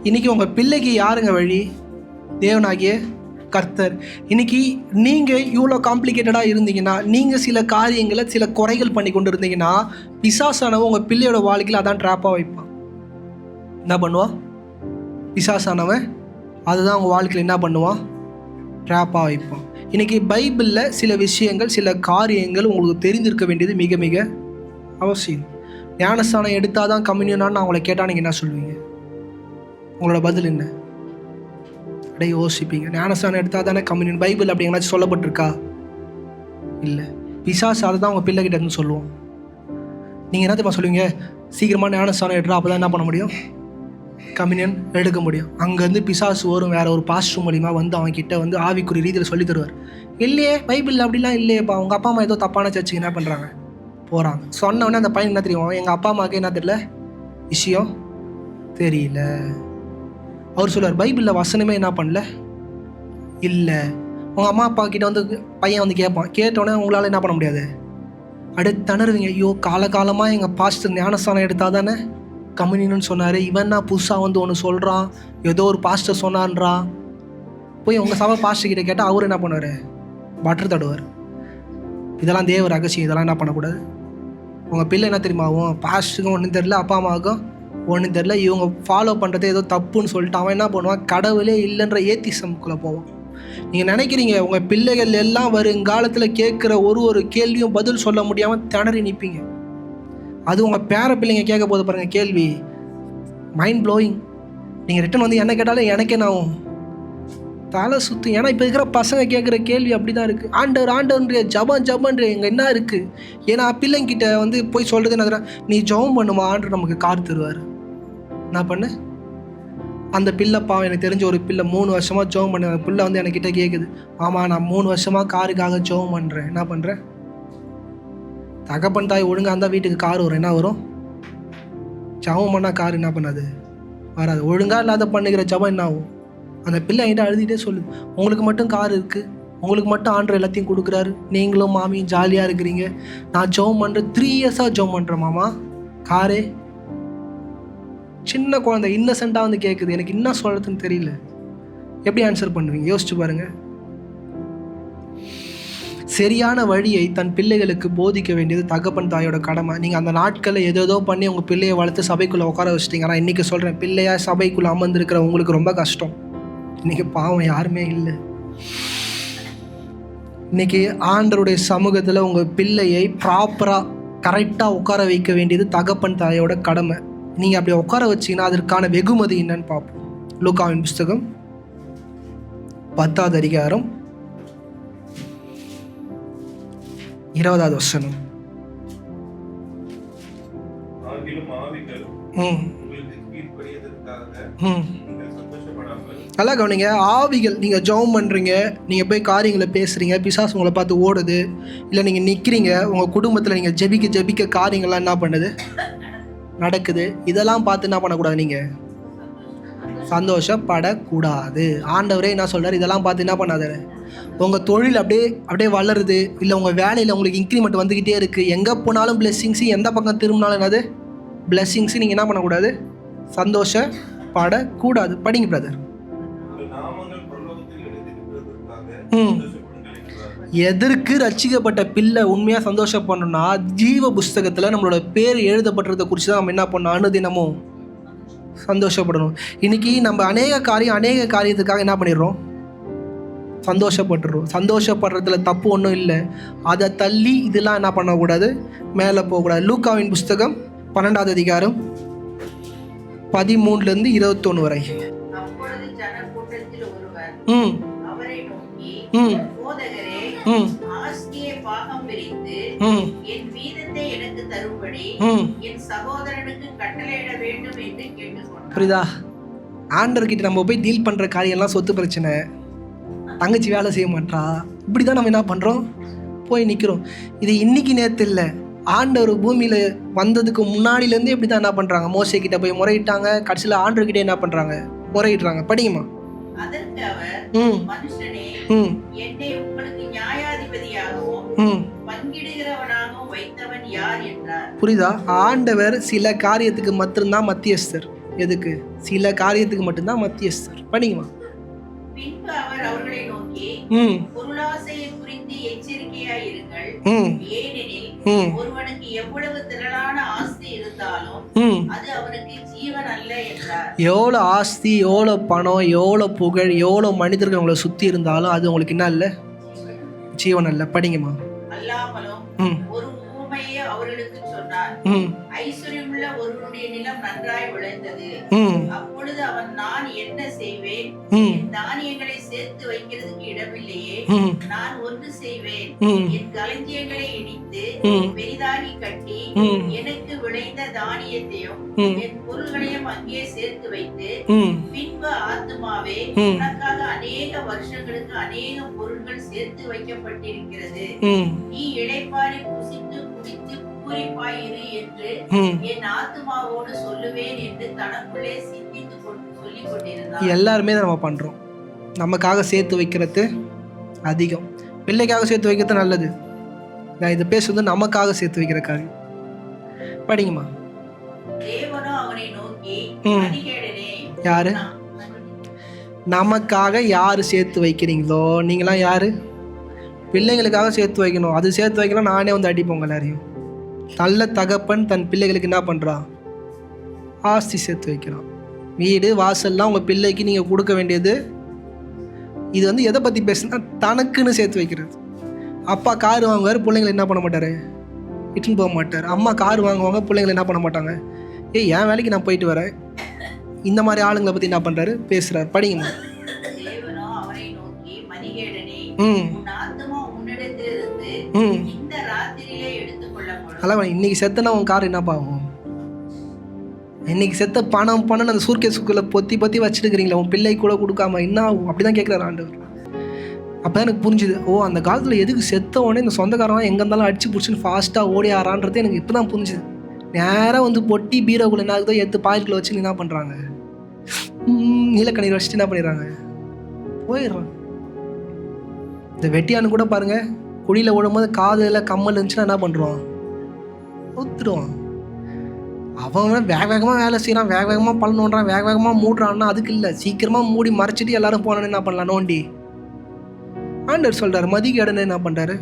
இன்னைக்கு உங்கள் பிள்ளைக்கு யாருங்க வழி, தேவனாகிய கர்த்தர். இன்னைக்கு நீங்கள் இவ்வளோ காம்ப்ளிகேட்டடாக இருந்தீங்கன்னா, நீங்கள் சில காரியங்களை சில குறைகள் பண்ணி கொண்டு இருந்தீங்கன்னா, பிசாசானவன் உங்கள் பிள்ளையோட வாழ்க்கையில் அதான் ட்ராப்பாக வைப்பான். என்ன பண்ணுவான் பிசாசானவன், அதுதான் உங்கள் வாழ்க்கையில் என்ன பண்ணுவான், ட்ராப்பாக வைப்பான். இன்றைக்கி பைபிளில் சில விஷயங்கள் சில காரியங்கள் உங்களுக்கு தெரிந்திருக்க வேண்டியது மிக மிக அவசியம். ஞானஸ்தானம் எடுத்தால் தான் கம்யூனியனான்னு அவங்கள கேட்டால் நீங்கள் என்ன சொல்லுவீங்க, உங்களோட பதில் என்ன? அப்படியே யோசிப்பீங்க. ஞானஸ்தானம் எடுத்தால் தானே கம்யூனியன், பைபிள் அப்படி எங்கேனாச்சும் சொல்லப்பட்டிருக்கா? இல்லை. பிசாசு அதை தான் உங்கள் பிள்ளைகிட்ட இருந்து சொல்லுவோம். நீங்கள் என்ன தெரியுமா சொல்லுவீங்க, சீக்கிரமாக ஞானஸ்தானம் எடுறா, அப்போ தான் என்ன பண்ண முடியும், கம்யூனியன் எடுக்க முடியும். அங்கேருந்து பிசாசு வரும், வேறு ஒரு பாஸ்டர் மூலிமா அவன்கிட்ட ஆவிக்குறி ரீதியில் சொல்லி தருவார். இல்லையே பைபிளில் அப்படிலாம் இல்லையேப்பா, உங்கள் அப்பா அம்மா ஏதோ தப்பான சர்ச்சுக்கு என்ன பண்ணுறாங்க, போகிறாங்க. சொன்னோடனே அந்த பையன் என்ன தெரியும், எங்கள் அப்பா அம்மாவுக்கு என்ன தெரியல, விஷயம் தெரியல. அவர் சொல்லுவார், பைபிளில் வசனமே என்ன பண்ணல இல்லை. உங்கள் அம்மா அப்பா கிட்ட வந்து பையன் வந்து கேட்பான். கேட்டோடனே உங்களால் என்ன பண்ண முடியாது, அப்படியே திணறுவீங்க. ஐயோ காலகாலமாக எங்கள் பாஸ்டர் ஞானஸ்தானம் எடுத்தால் தானே கம்யூனியன்னு சொன்னார், இவன் தான் புதுசாக வந்து ஒன்று சொல்கிறான், ஏதோ ஒரு பாஸ்டர் சொன்னான்றான். போய் உங்கள் சபை பாஸ்டர் கிட்ட கேட்டால் அவர் என்ன பண்ணுவார், பட்டர் தடுவார். இதெல்லாம் தேவ ரகசியம், இதெல்லாம் என்ன பண்ணக்கூடாது. உங்கள் பிள்ளை என்ன தெரியுமாவும், பாஸ்டருக்கும் ஒன்றும் தெரில, அப்பா அம்மாவுக்கும் ஒன்றும் தெரில, இவங்க ஃபாலோ பண்ணுறது ஏதோ தப்புன்னு சொல்லிட்டு அவன் என்ன பண்ணுவான், கடவுளே இல்லைன்ற ஏத்திசம்குள்ளே போவான். நீங்கள் நினைக்கிறீங்க உங்கள் பிள்ளைகள் எல்லாம் வருங்காலத்தில் கேட்குற ஒரு கேள்வியும் பதில் சொல்ல முடியாமல் திணறி நிற்பீங்க. அது உங்கள் பேர பிள்ளைங்க கேட்க போது பாருங்கள் கேள்வி, மைண்ட் ப்ளோயிங். நீங்கள் ரிட்டன் வந்து என்ன கேட்டாலும் எனக்கே நான் தலை சுற்றும். ஏன்னா இப்போ இருக்கிற பசங்க கேட்குற கேள்வி அப்படி தான் இருக்குது. ஆண்டவன்றே ஜபன்றே இங்கே என்ன இருக்குது. ஏன்னா பிள்ளைங்கிட்ட வந்து போய் சொல்கிறது என்ன, நீ ஜபம் பண்ணுமா ஆண்டு நமக்கு கார் தருவார். நான் பண்ணு அந்த பிள்ளைப்பா, எனக்கு தெரிஞ்ச ஒரு பிள்ளை 3 வருஷமாக ஜெபம் பண்ண, அந்த பிள்ளை வந்து என்கிட்ட கேட்குது, ஆமாம் நான் 3 வருஷமாக காருக்காக ஜெபம் பண்ணுறேன். என்ன பண்ணுறேன், தகப்பன் தாய் ஒழுங்காக இருந்தால் வீட்டுக்கு கார் வரும். என்ன வரும், ஜெபம் பண்ணால் கார் என்ன பண்ணாது, வராது. ஒழுங்காக இல்லாத பண்ணுகிற ஜெபம் என்ன ஆகும். அந்த பிள்ளை என்கிட்ட அழுதுகிட்டே சொல்லுது, உங்களுக்கு மட்டும் கார் இருக்குது, உங்களுக்கு மட்டும் ஆண்டவர் எல்லாத்தையும் கொடுக்குறாரு, நீங்களும் மாமியும் ஜாலியாக இருக்கிறீங்க, நான் ஜெபம் பண்ணுறேன் 3 இயர்ஸாக ஜெபம் பண்ணுறேன் மாமா, காரே. சின்ன குழந்தை இன்னசென்ட்டாக வந்து கேட்குது, எனக்கு என்ன சொல்கிறதுன்னு தெரியல. எப்படி ஆன்சர் பண்ணுவீங்க, யோசிச்சு பாருங்கள். சரியான வழியை தன் பிள்ளைகளுக்கு போதிக்க வேண்டியது தகப்பன் தாயோட கடமை. நீங்கள் அந்த நாட்களில் ஏதோ பண்ணி உங்கள் பிள்ளையை வளர்த்து சபைக்குள்ளே உட்கார வச்சிட்டிங்க. ஆனால் இன்றைக்கி சொல்கிறேன், பிள்ளையாக சபைக்குள்ளே அமர்ந்திருக்கிற உங்களுக்கு ரொம்ப கஷ்டம். இன்றைக்கி பாவம் யாருமே இல்லை. இன்றைக்கி ஆண்டவருடைய சமூகத்தில் உங்கள் பிள்ளையை ப்ராப்பராக கரெக்டாக உட்கார வைக்க வேண்டியது தகப்பன் தாயோட கடமை. நீங்கள் அப்படி உட்கார வச்சிங்கன்னா அதற்கான வெகுமதி என்னன்னு பார்ப்போம். லூக்காவின் புஸ்தகம் 10வது அதிகாரம் 20வது வசனம். நல்லா கவனிங்க. ஆவிகள், நீங்கள் ஜெபம் பண்ணுறீங்க, நீங்கள் போய் காரியங்களை பேசுகிறீங்க, பிசாசு உங்களை பார்த்து ஓடுது, இல்லை நீங்கள் நிற்கிறீங்க, உங்கள் குடும்பத்தில் நீங்கள் ஜெபிக்க காரியங்கள்லாம் என்ன பண்ணுது, நடக்குது. இதெல்லாம் பார்த்து என்ன பண்ணக்கூடாது, நீங்கள் சந்தோஷப்படக்கூடாது. ஆண்டவரே என்ன சொல்கிறார், இதெல்லாம் பார்த்து என்ன பண்ணாத. உங்கள் தொழில் அப்படியே வளருது, இல்லை உங்கள் வேலையில் உங்களுக்கு இன்க்ரிமெண்ட் வந்துக்கிட்டே இருக்குது, எங்கே போனாலும் பிளெஸ்ஸிங்ஸு, எந்த பக்கம் திரும்பினாலும் என்னது பிளெஸ்ஸிங்ஸு, நீங்கள் என்ன பண்ணக்கூடாது, சந்தோஷப்படக்கூடாது. படிங்க பிரதர். எதற்கு ரட்சிக்கப்பட்ட பிள்ளை உண்மையாக சந்தோஷப்படணும்னா, ஜீவ புஸ்தகத்தில் நம்மளோட பேர் எழுதப்படுறதை குறித்து தான் நம்ம என்ன பண்ணணும், அனுதினமும் சந்தோஷப்படணும். இன்றைக்கி நம்ம அநேக காரியத்துக்காக என்ன பண்ணிடுறோம், சந்தோஷப்பட்டுடுறோம். சந்தோஷப்படுறதுல தப்பு ஒன்றும் இல்லை. அதை தள்ளி இதெல்லாம் என்ன பண்ணக்கூடாது, மேலே போகக்கூடாது. லூக்காவின் புஸ்தகம் 12வது அதிகாரம் 13லேருந்து 21 வரை. புரியுதா? ஆண்டவர்கிட்ட நம்ம போய் டீல் பண்ணுற காரியம்லாம் சொத்து பிரச்சனை, தங்கச்சி வேலை செய்ய மாட்டா, இப்படி தான் நம்ம என்ன பண்ணுறோம், போய் நிற்கிறோம். இது இன்னைக்கு நேற்று இல்லை, ஆண்டவர் பூமியில் வந்ததுக்கு முன்னாடிலேருந்து இப்படி தான் என்ன பண்ணுறாங்க. மோசே கிட்ட போய் முறையிட்டாங்க, கடைசியில் ஆண்டவர்கிட்ட என்ன பண்ணுறாங்க, முறையிடுறாங்க. படிங்கம்மா. அதற்கு அவர், மனுஷனே, என்னை உங்களுக்கு நியாயாதிபதியாகவும் பங்கிடுகிறவனாகவும் வைத்தவன் யார் என்றார். புரியுதா? ஆண்டவர் சில காரியத்துக்கு மட்டும்தான் மத்தியஸ்தர். எதுக்கு? சில காரியத்துக்கு மட்டும்தான் மத்தியஸ்தர். படிங்கம்மா. பின்பு அவர் அவர்களை நோக்கி, பொருளாசையை குறித்து எச்சரிக்கையாயிருங்கள், ஏனெனில் ஒருவனுக்கு எவ்வளவு திரளான ஆஸ்தி இருந்தாலும் அது அவனுக்கு ஜீவன் அல்ல என்றார். எவ்வளோ ஆஸ்தி, எவ்வளோ பணம், எவ்வளோ புகழ், எவ்வளோ மனிதர்கள் உங்களை சுற்றி இருந்தாலும் அது உங்களுக்கு என்ன இல்லை, ஜீவன் அல்ல. படிங்கம்மா. அல்லாமலும் ஒரு உவமையை அவர்களுக்கு சொன்னார். ஐஸ்வர்யமுள்ள ஒருவனுடைய நிலம் நன்றாய் விளைந்தது. அப்பொழுது அவன், நான் என்ன செய்வேன், தானியங்களை சேர்த்து வைக்கிறதுக்கு இடமில்லையே, நான் ஒன்று செய்வேன், என் களஞ்சியங்களை இடித்து பெரிதாகி கட்டி எனக்கு விளைந்த தானியத்தையும் என் பொருள்களையும் அங்கே சேர்த்து வைத்து, பின்பு ஆத்துமாவே, உனக்காக அநேக வருஷங்களுக்கு அநேக பொருட்கள் சேர்த்து வைக்கப்பட்டிருக்கிறது, நீ இளைப்பாறி புசித்து குடித்து பூரிப்பாயிரு என்று என் ஆத்துமாவோடு சொல்லுவேன் என்று தனக்குள்ளே சிந்தித்து சொல்லிக் கொண்டிருந்தார். எல்லாருமே நம்ம பண்றோம், நமக்காக சேர்த்து வைக்கிறது அதிகம். பிள்ளைக்காக சேர்த்து வைக்கிறது நல்லது. நான் இதை பேசுறது நமக்காக சேர்த்து வைக்கிறக்காக. படிங்கம்மா. தேவனோ அவனை நோக்கி, மதிகேடனே. யாரு? நமக்காக யாரு சேர்த்து வைக்கிறீங்களோ நீங்களாம் யாரு? பிள்ளைங்களுக்காக சேர்த்து வைக்கணும். அது சேர்த்து வைக்கலாம் நானே வந்து அடிப்போங்க எல்லாரையும். நல்ல தகப்பன் தன் பிள்ளைகளுக்கு என்ன பண்ணுறான்? ஆஸ்தி சேர்த்து வைக்கிறான். வீடு வாசல்லாம் உங்கள் பிள்ளைக்கு நீங்கள் கொடுக்க வேண்டியது. இது வந்து எதை பற்றி பேசுனா தனக்குன்னு சேர்த்து வைக்கிறது. அப்பா கார் வாங்குவார், பிள்ளைங்களை என்ன பண்ண மாட்டார்? இட்டுன்னு போக மாட்டார். அம்மா கார் வாங்குவாங்க, பிள்ளைங்களை என்ன பண்ண மாட்டாங்க? என் வேலைக்கு நான் போயிட்டு வரேன். இந்த மாதிரி ஆளுங்களை பற்றி என்ன பண்ணுறாரு? பேசுகிறார். படிங்கம்மா. தேவனோ அவனை நோக்கி, மதிகேடனே, ம் உன் ஆத்துமா உன்னிடத்திலிருந்து ம் இந்த ராத்திரியிலே எடுத்துக்கொள்ளப்படும். அதான் இன்னைக்கு செத்தனா உன் கார் என்னப்பா ஆகும்? இன்னைக்கு செத்த பணம் அந்த சூர்கேஸுக்குள்ளே பொத்தி வச்சுட்டுக்கிறீங்களா? உன் பிள்ளை கூட கொடுக்காம என்ன ஆகும்? அப்படி தான் கேட்குறாரு ஆண்டவர். அப்போ தான் எனக்கு புரிஞ்சுது, அந்த காலத்தில் எதுக்கு செத்த உடனே இந்த சொந்தக்காரன் எங்கே இருந்தாலும் அடிச்சு பிடிச்சின்னு ஃபாஸ்ட்டாக ஓடி ஆறான்றது எனக்கு இப்போ தான் புரிஞ்சுது. நேராக வந்து பொட்டி பீரோக்குள்ள என்ன ஆகுதோ எடுத்து பாயிண்டில் வச்சு என்ன பண்ணுறாங்க? நீலக்கண்ணீர் வச்சுட்டு என்ன பண்ணிடுறாங்க? போயிடுறான். இந்த வெட்டியானு கூட பாருங்கள், குழியில் ஓடும்போது காதில் கம்மல் இருந்துச்சுன்னா என்ன பண்ணுறான்? ஊத்துடுவான். அவன் வேக வேகமாக வேலை செய்கிறான், வேக வேகமாக பலன் நோண்டுறான், வேக வேகமாக மூடுறான்னா அதுக்கு இல்லை, சீக்கிரமாக மூடி மறைச்சிட்டு எல்லாரும் போனான்னு என்ன பண்ணலாம்? நோண்டி. ஆண்டவர் சொல்கிறார், மதிகேடனை என்ன பண்ணுறாரு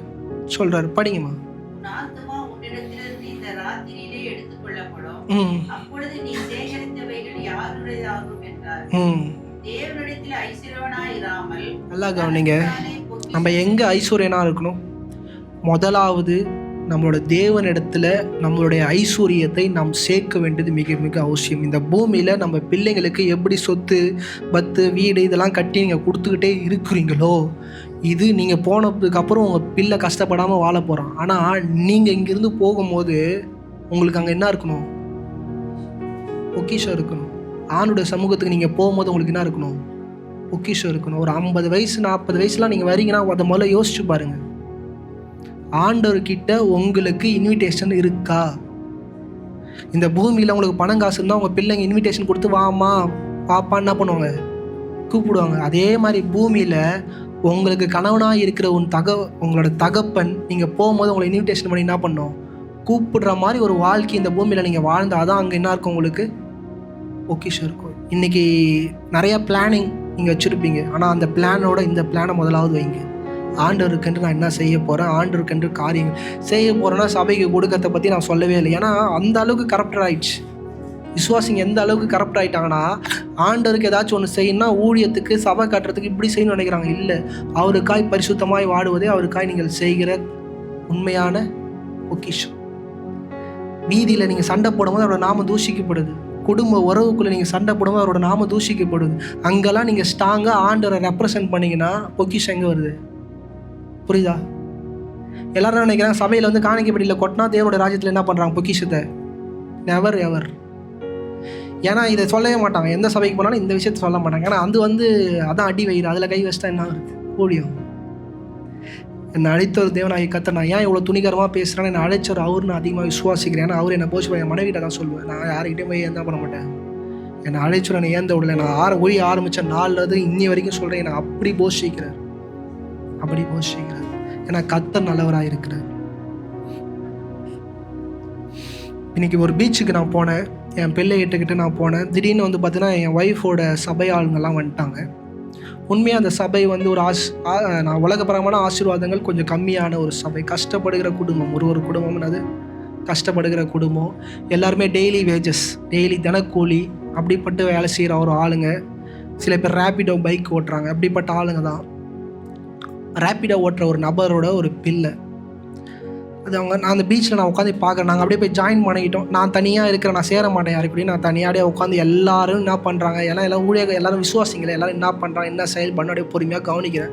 சொல்கிறாரு. படிங்கம்மா. உன் ஆத்துமா உன்னிடத்திலிருந்து இந்த ராத்திரியிலே எடுத்துக்கொள்ளப்படும். அப்பொழுது நீ சேகரித்தவைகள் யாருடையதாகும் என்றார். தேவனிடத்தில் ஐஸ்வர்யவனாய் இராமல். நல்லா கவனிங்க, நம்ம எங்கே ஐஸ்வர்யனாக இருக்கணும்? முதலாவது நம்மளோட தேவனிடத்தில் நம்மளுடைய ஐஸ்வர்யத்தை நாம் சேர்க்க வேண்டியது மிக மிக அவசியம். இந்த பூமியில் நம்ம பிள்ளைங்களுக்கு எப்படி சொத்து பத்து வீடு இதெல்லாம் கட்டி நீங்கள் கொடுத்துக்கிட்டே இருக்கிறீங்களோ, இது நீங்கள் போனதுக்கப்புறம் உங்கள் பிள்ளை கஷ்டப்படாமல் வாழ போகிறான். ஆனால் நீங்கள் இங்கேருந்து போகும்போது உங்களுக்கு அங்கே என்ன இருக்கணும்? பொக்கிஷம் இருக்கணும். ஆணுடைய சமூகத்துக்கு நீங்கள் போகும்போது உங்களுக்கு என்ன இருக்கணும்? பொக்கிஷம் இருக்கணும். ஒரு 50 வயசு 40 வயசுலாம் நீங்கள் வரீங்கன்னா அதை முதல்ல யோசிச்சு பாருங்கள். ஆண்டவர்கிட்ட உங்களுக்கு இன்விடேஷன் இருக்கா? இந்த பூமியில் உங்களுக்கு பணம் காசு இருந்தால் உங்கள் பிள்ளைங்க இன்விடேஷன் கொடுத்து வாமா பாப்பா என்ன பண்ணுவாங்க? கூப்பிடுவாங்க. அதே மாதிரி பூமியில் உங்களுக்கு கணவனாக இருக்கிற உங்களோட தகப்பன் நீங்கள் போகும்போது உங்களை இன்விடேஷன் பண்ணி என்ன பண்ணோம்? கூப்பிடுற மாதிரி ஒரு வாழ்க்கை இந்த பூமியில் நீங்கள் வாழ்ந்தால் தான் அங்கே என்ன இருக்கும்? உங்களுக்கு பொக்கிஷம் இருக்கும். இன்றைக்கி நிறையா பிளானிங் நீங்கள் வச்சுருப்பீங்க. ஆனால் அந்த பிளானோட இந்த பிளானை முதலாவது வைங்க. ஆண்டவருக்கென்று நான் என்ன செய்ய போகிறேன், ஆண்டவருக்கென்று காரியங்கள் செய்ய போகிறேன்னா சபைக்கு கொடுக்கறத பற்றி நான் சொல்லவே இல்லை. ஏன்னா அந்த அளவுக்கு கரப்டர் ஆகிடுச்சு. விசுவாசிங்க எந்த அளவுக்கு கரப்ட் ஆகிட்டாங்கன்னா, ஆண்டவருக்கு ஏதாச்சும் ஒன்று செய்யணும்னா ஊழியத்துக்கு சபை கட்டுறதுக்கு இப்படி செய்யணும்னு நினைக்கிறாங்க. இல்லை, அவருக்காய் பரிசுத்தமாய் வாடுவதே அவருக்காய் நீங்கள் செய்கிற உண்மையான பொக்கிஷம். வீதியில் நீங்கள் சண்டை போடும்போது அவரோட நாம தூஷிக்கப்படுது. குடும்ப உறவுக்குள்ளே நீங்கள் சண்டை போடும்போது அவரோட நாம தூஷிக்கப்படுது. அங்கெல்லாம் நீங்கள் ஸ்ட்ராங்காக ஆண்டவரை ரெப்ரசன்ட் பண்ணிங்கன்னா பொக்கிஷம் எங்கே வருது? புரியுதா? எல்லாரும் நினைக்கிறாங்க சபையில் வந்து காணிக்கப்படியில் கொட்டினா தேவனோட ராஜ்யத்தில் என்ன பண்ணுறாங்க? பொக்கிஷத்தை நெவர் எவர். ஏன்னா இதை சொல்லவே மாட்டாங்க. எந்த சபைக்கு போனாலும் இந்த விஷயத்த சொல்ல மாட்டாங்க. ஏன்னா அது வந்து அதான் அடி வயிறு. அதில் கை வச்சிட்டா என்ன வருது? ஊழியம். என்னை அழைத்த ஒரு தேவனாகி கர்த்தர், நான் ஏன் இவ்வளோ துணிகரமாக பேசுகிறேன்னு என்னை அழைச்சவர் அவர் நான் அதிகமாக விசுவாசிக்கிறேன். ஏன்னா அவர் என்னை போச்சு என் மனைவிட்ட தான் சொல்லுவேன். நான் யாருக்கிட்டே போய் என்ன பண்ண மாட்டேன். என்னை அழைச்சவர் என்னை ஏந்த விடலை. நான் ஒளி ஆரம்பித்த நாள்லேருந்து இன்னி வரைக்கும் சொல்கிறேன், என்னை அப்படி போஷிக்கிறார், அப்படி போஷிக்கிறார். ஏன்னா கர்த்தர் நல்லவராக இருக்கிறார். இன்றைக்கி ஒரு பீச்சுக்கு நான் போனேன், என் பிள்ளை இட்டுக்கிட்டு நான் போனேன். திடீர்னு வந்து பார்த்தீங்கன்னா என் ஒய்ஃபோட சபை ஆளுங்கள்லாம் வந்துட்டாங்க. உண்மையாக அந்த சபை வந்து ஒரு நான் உலகப்பரமான ஆசீர்வாதங்கள் கொஞ்சம் கம்மியான ஒரு சபை. கஷ்டப்படுகிற குடும்பம், ஒரு குடும்பம்னது கஷ்டப்படுகிற குடும்பம். எல்லாருமே டெய்லி வேஜஸ், டெய்லி தினக்கூலி அப்படிப்பட்டு வேலை செய்கிற ஒரு ஆளுங்க. சில பேர் ரேப்பிடோ பைக் ஓட்டுறாங்க. அப்படிப்பட்ட ஆளுங்க தான். ரேப்பிடோ ஓட்டுற ஒரு நபரோட ஒரு பிள்ளை அது நான் அந்த பீச்சில் நான் உட்காந்து பார்க்குறேன். நாங்கள் அப்படியே போய் ஜாயின் பண்ணிக்கிட்டோம். நான் தனியாக இருக்கிறேன், நான் சேர மாட்டேன் யாருக்கூடயும். நான் தனியாகவே உட்காந்து எல்லாரும் என்ன பண்ணுறாங்க, எல்லாம் ஊழியர்கள் எல்லாரும் விசுவாசிங்களே எல்லாரும் என்ன பண்ணுறாங்க, என்ன செயல் பண்ண அப்படியே பொறுமையாக கவனிக்கிறேன்.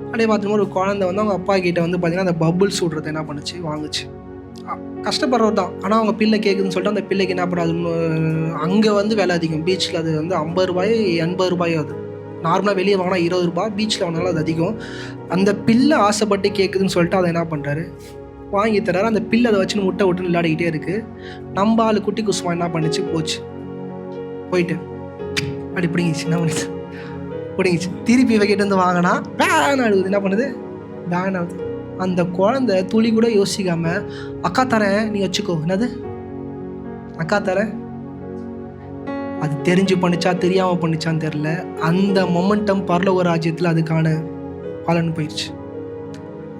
அப்படியே பார்த்துட்டு ஒரு குழந்தை வந்து அவங்க அப்பா கிட்டே வந்து பார்த்திங்கன்னா அந்த பபுள்ஸ் விட்றது என்ன பண்ணுச்சு, வாங்குச்சு. கஷ்டப்படுறது தான். ஆனால் அவங்க பிள்ளை கேட்குதுன்னு சொல்லிட்டு அந்த பிள்ளைக்கு என்ன பண்ணாது, அங்கே வந்து விலை அதிகம். பீச்சில் அது வந்து 50 ரூபாய் 80 ரூபாயோ. அது நார்மலாக வெளியே வாங்கினா 20 ரூபாய், பீச்சில் வாங்கினாலும் அது அதிகம். அந்த பிள்ளை ஆசைப்பட்டு கேட்குதுன்னு சொல்லிட்டு அதை என்ன பண்ணுறாரு, வாங்கி தர்றாரு. அந்த பிள்ளை அதை வச்சுன்னு முட்டை விட்டுன்னு விளையாடிக்கிட்டே இருக்குது. நம்ம ஆள் குட்டி குசுமா என்ன பண்ணிச்சு, போச்சு, போயிட்டு அப்படி பிடிங்கிச்சு. என்ன பண்ணிச்சு, பிடிங்கிச்சு. திருப்பி இவகிட்ட இருந்து வாங்கினா பேன் ஆடுது. என்ன பண்ணுது? பேன் ஆகுது. அந்த குழந்தை துளி கூட யோசிக்காம, அக்கா தரேன் நீ வச்சுக்கோ. என்னது? அக்கா தரேன். அது தெரிஞ்சு பண்ணிச்சா தெரியாமல் பண்ணிச்சான்னு தெரில. அந்த மொமெண்டம் பரலோக ராஜ்யத்தில் அதுக்கான பலன் போயிடுச்சு.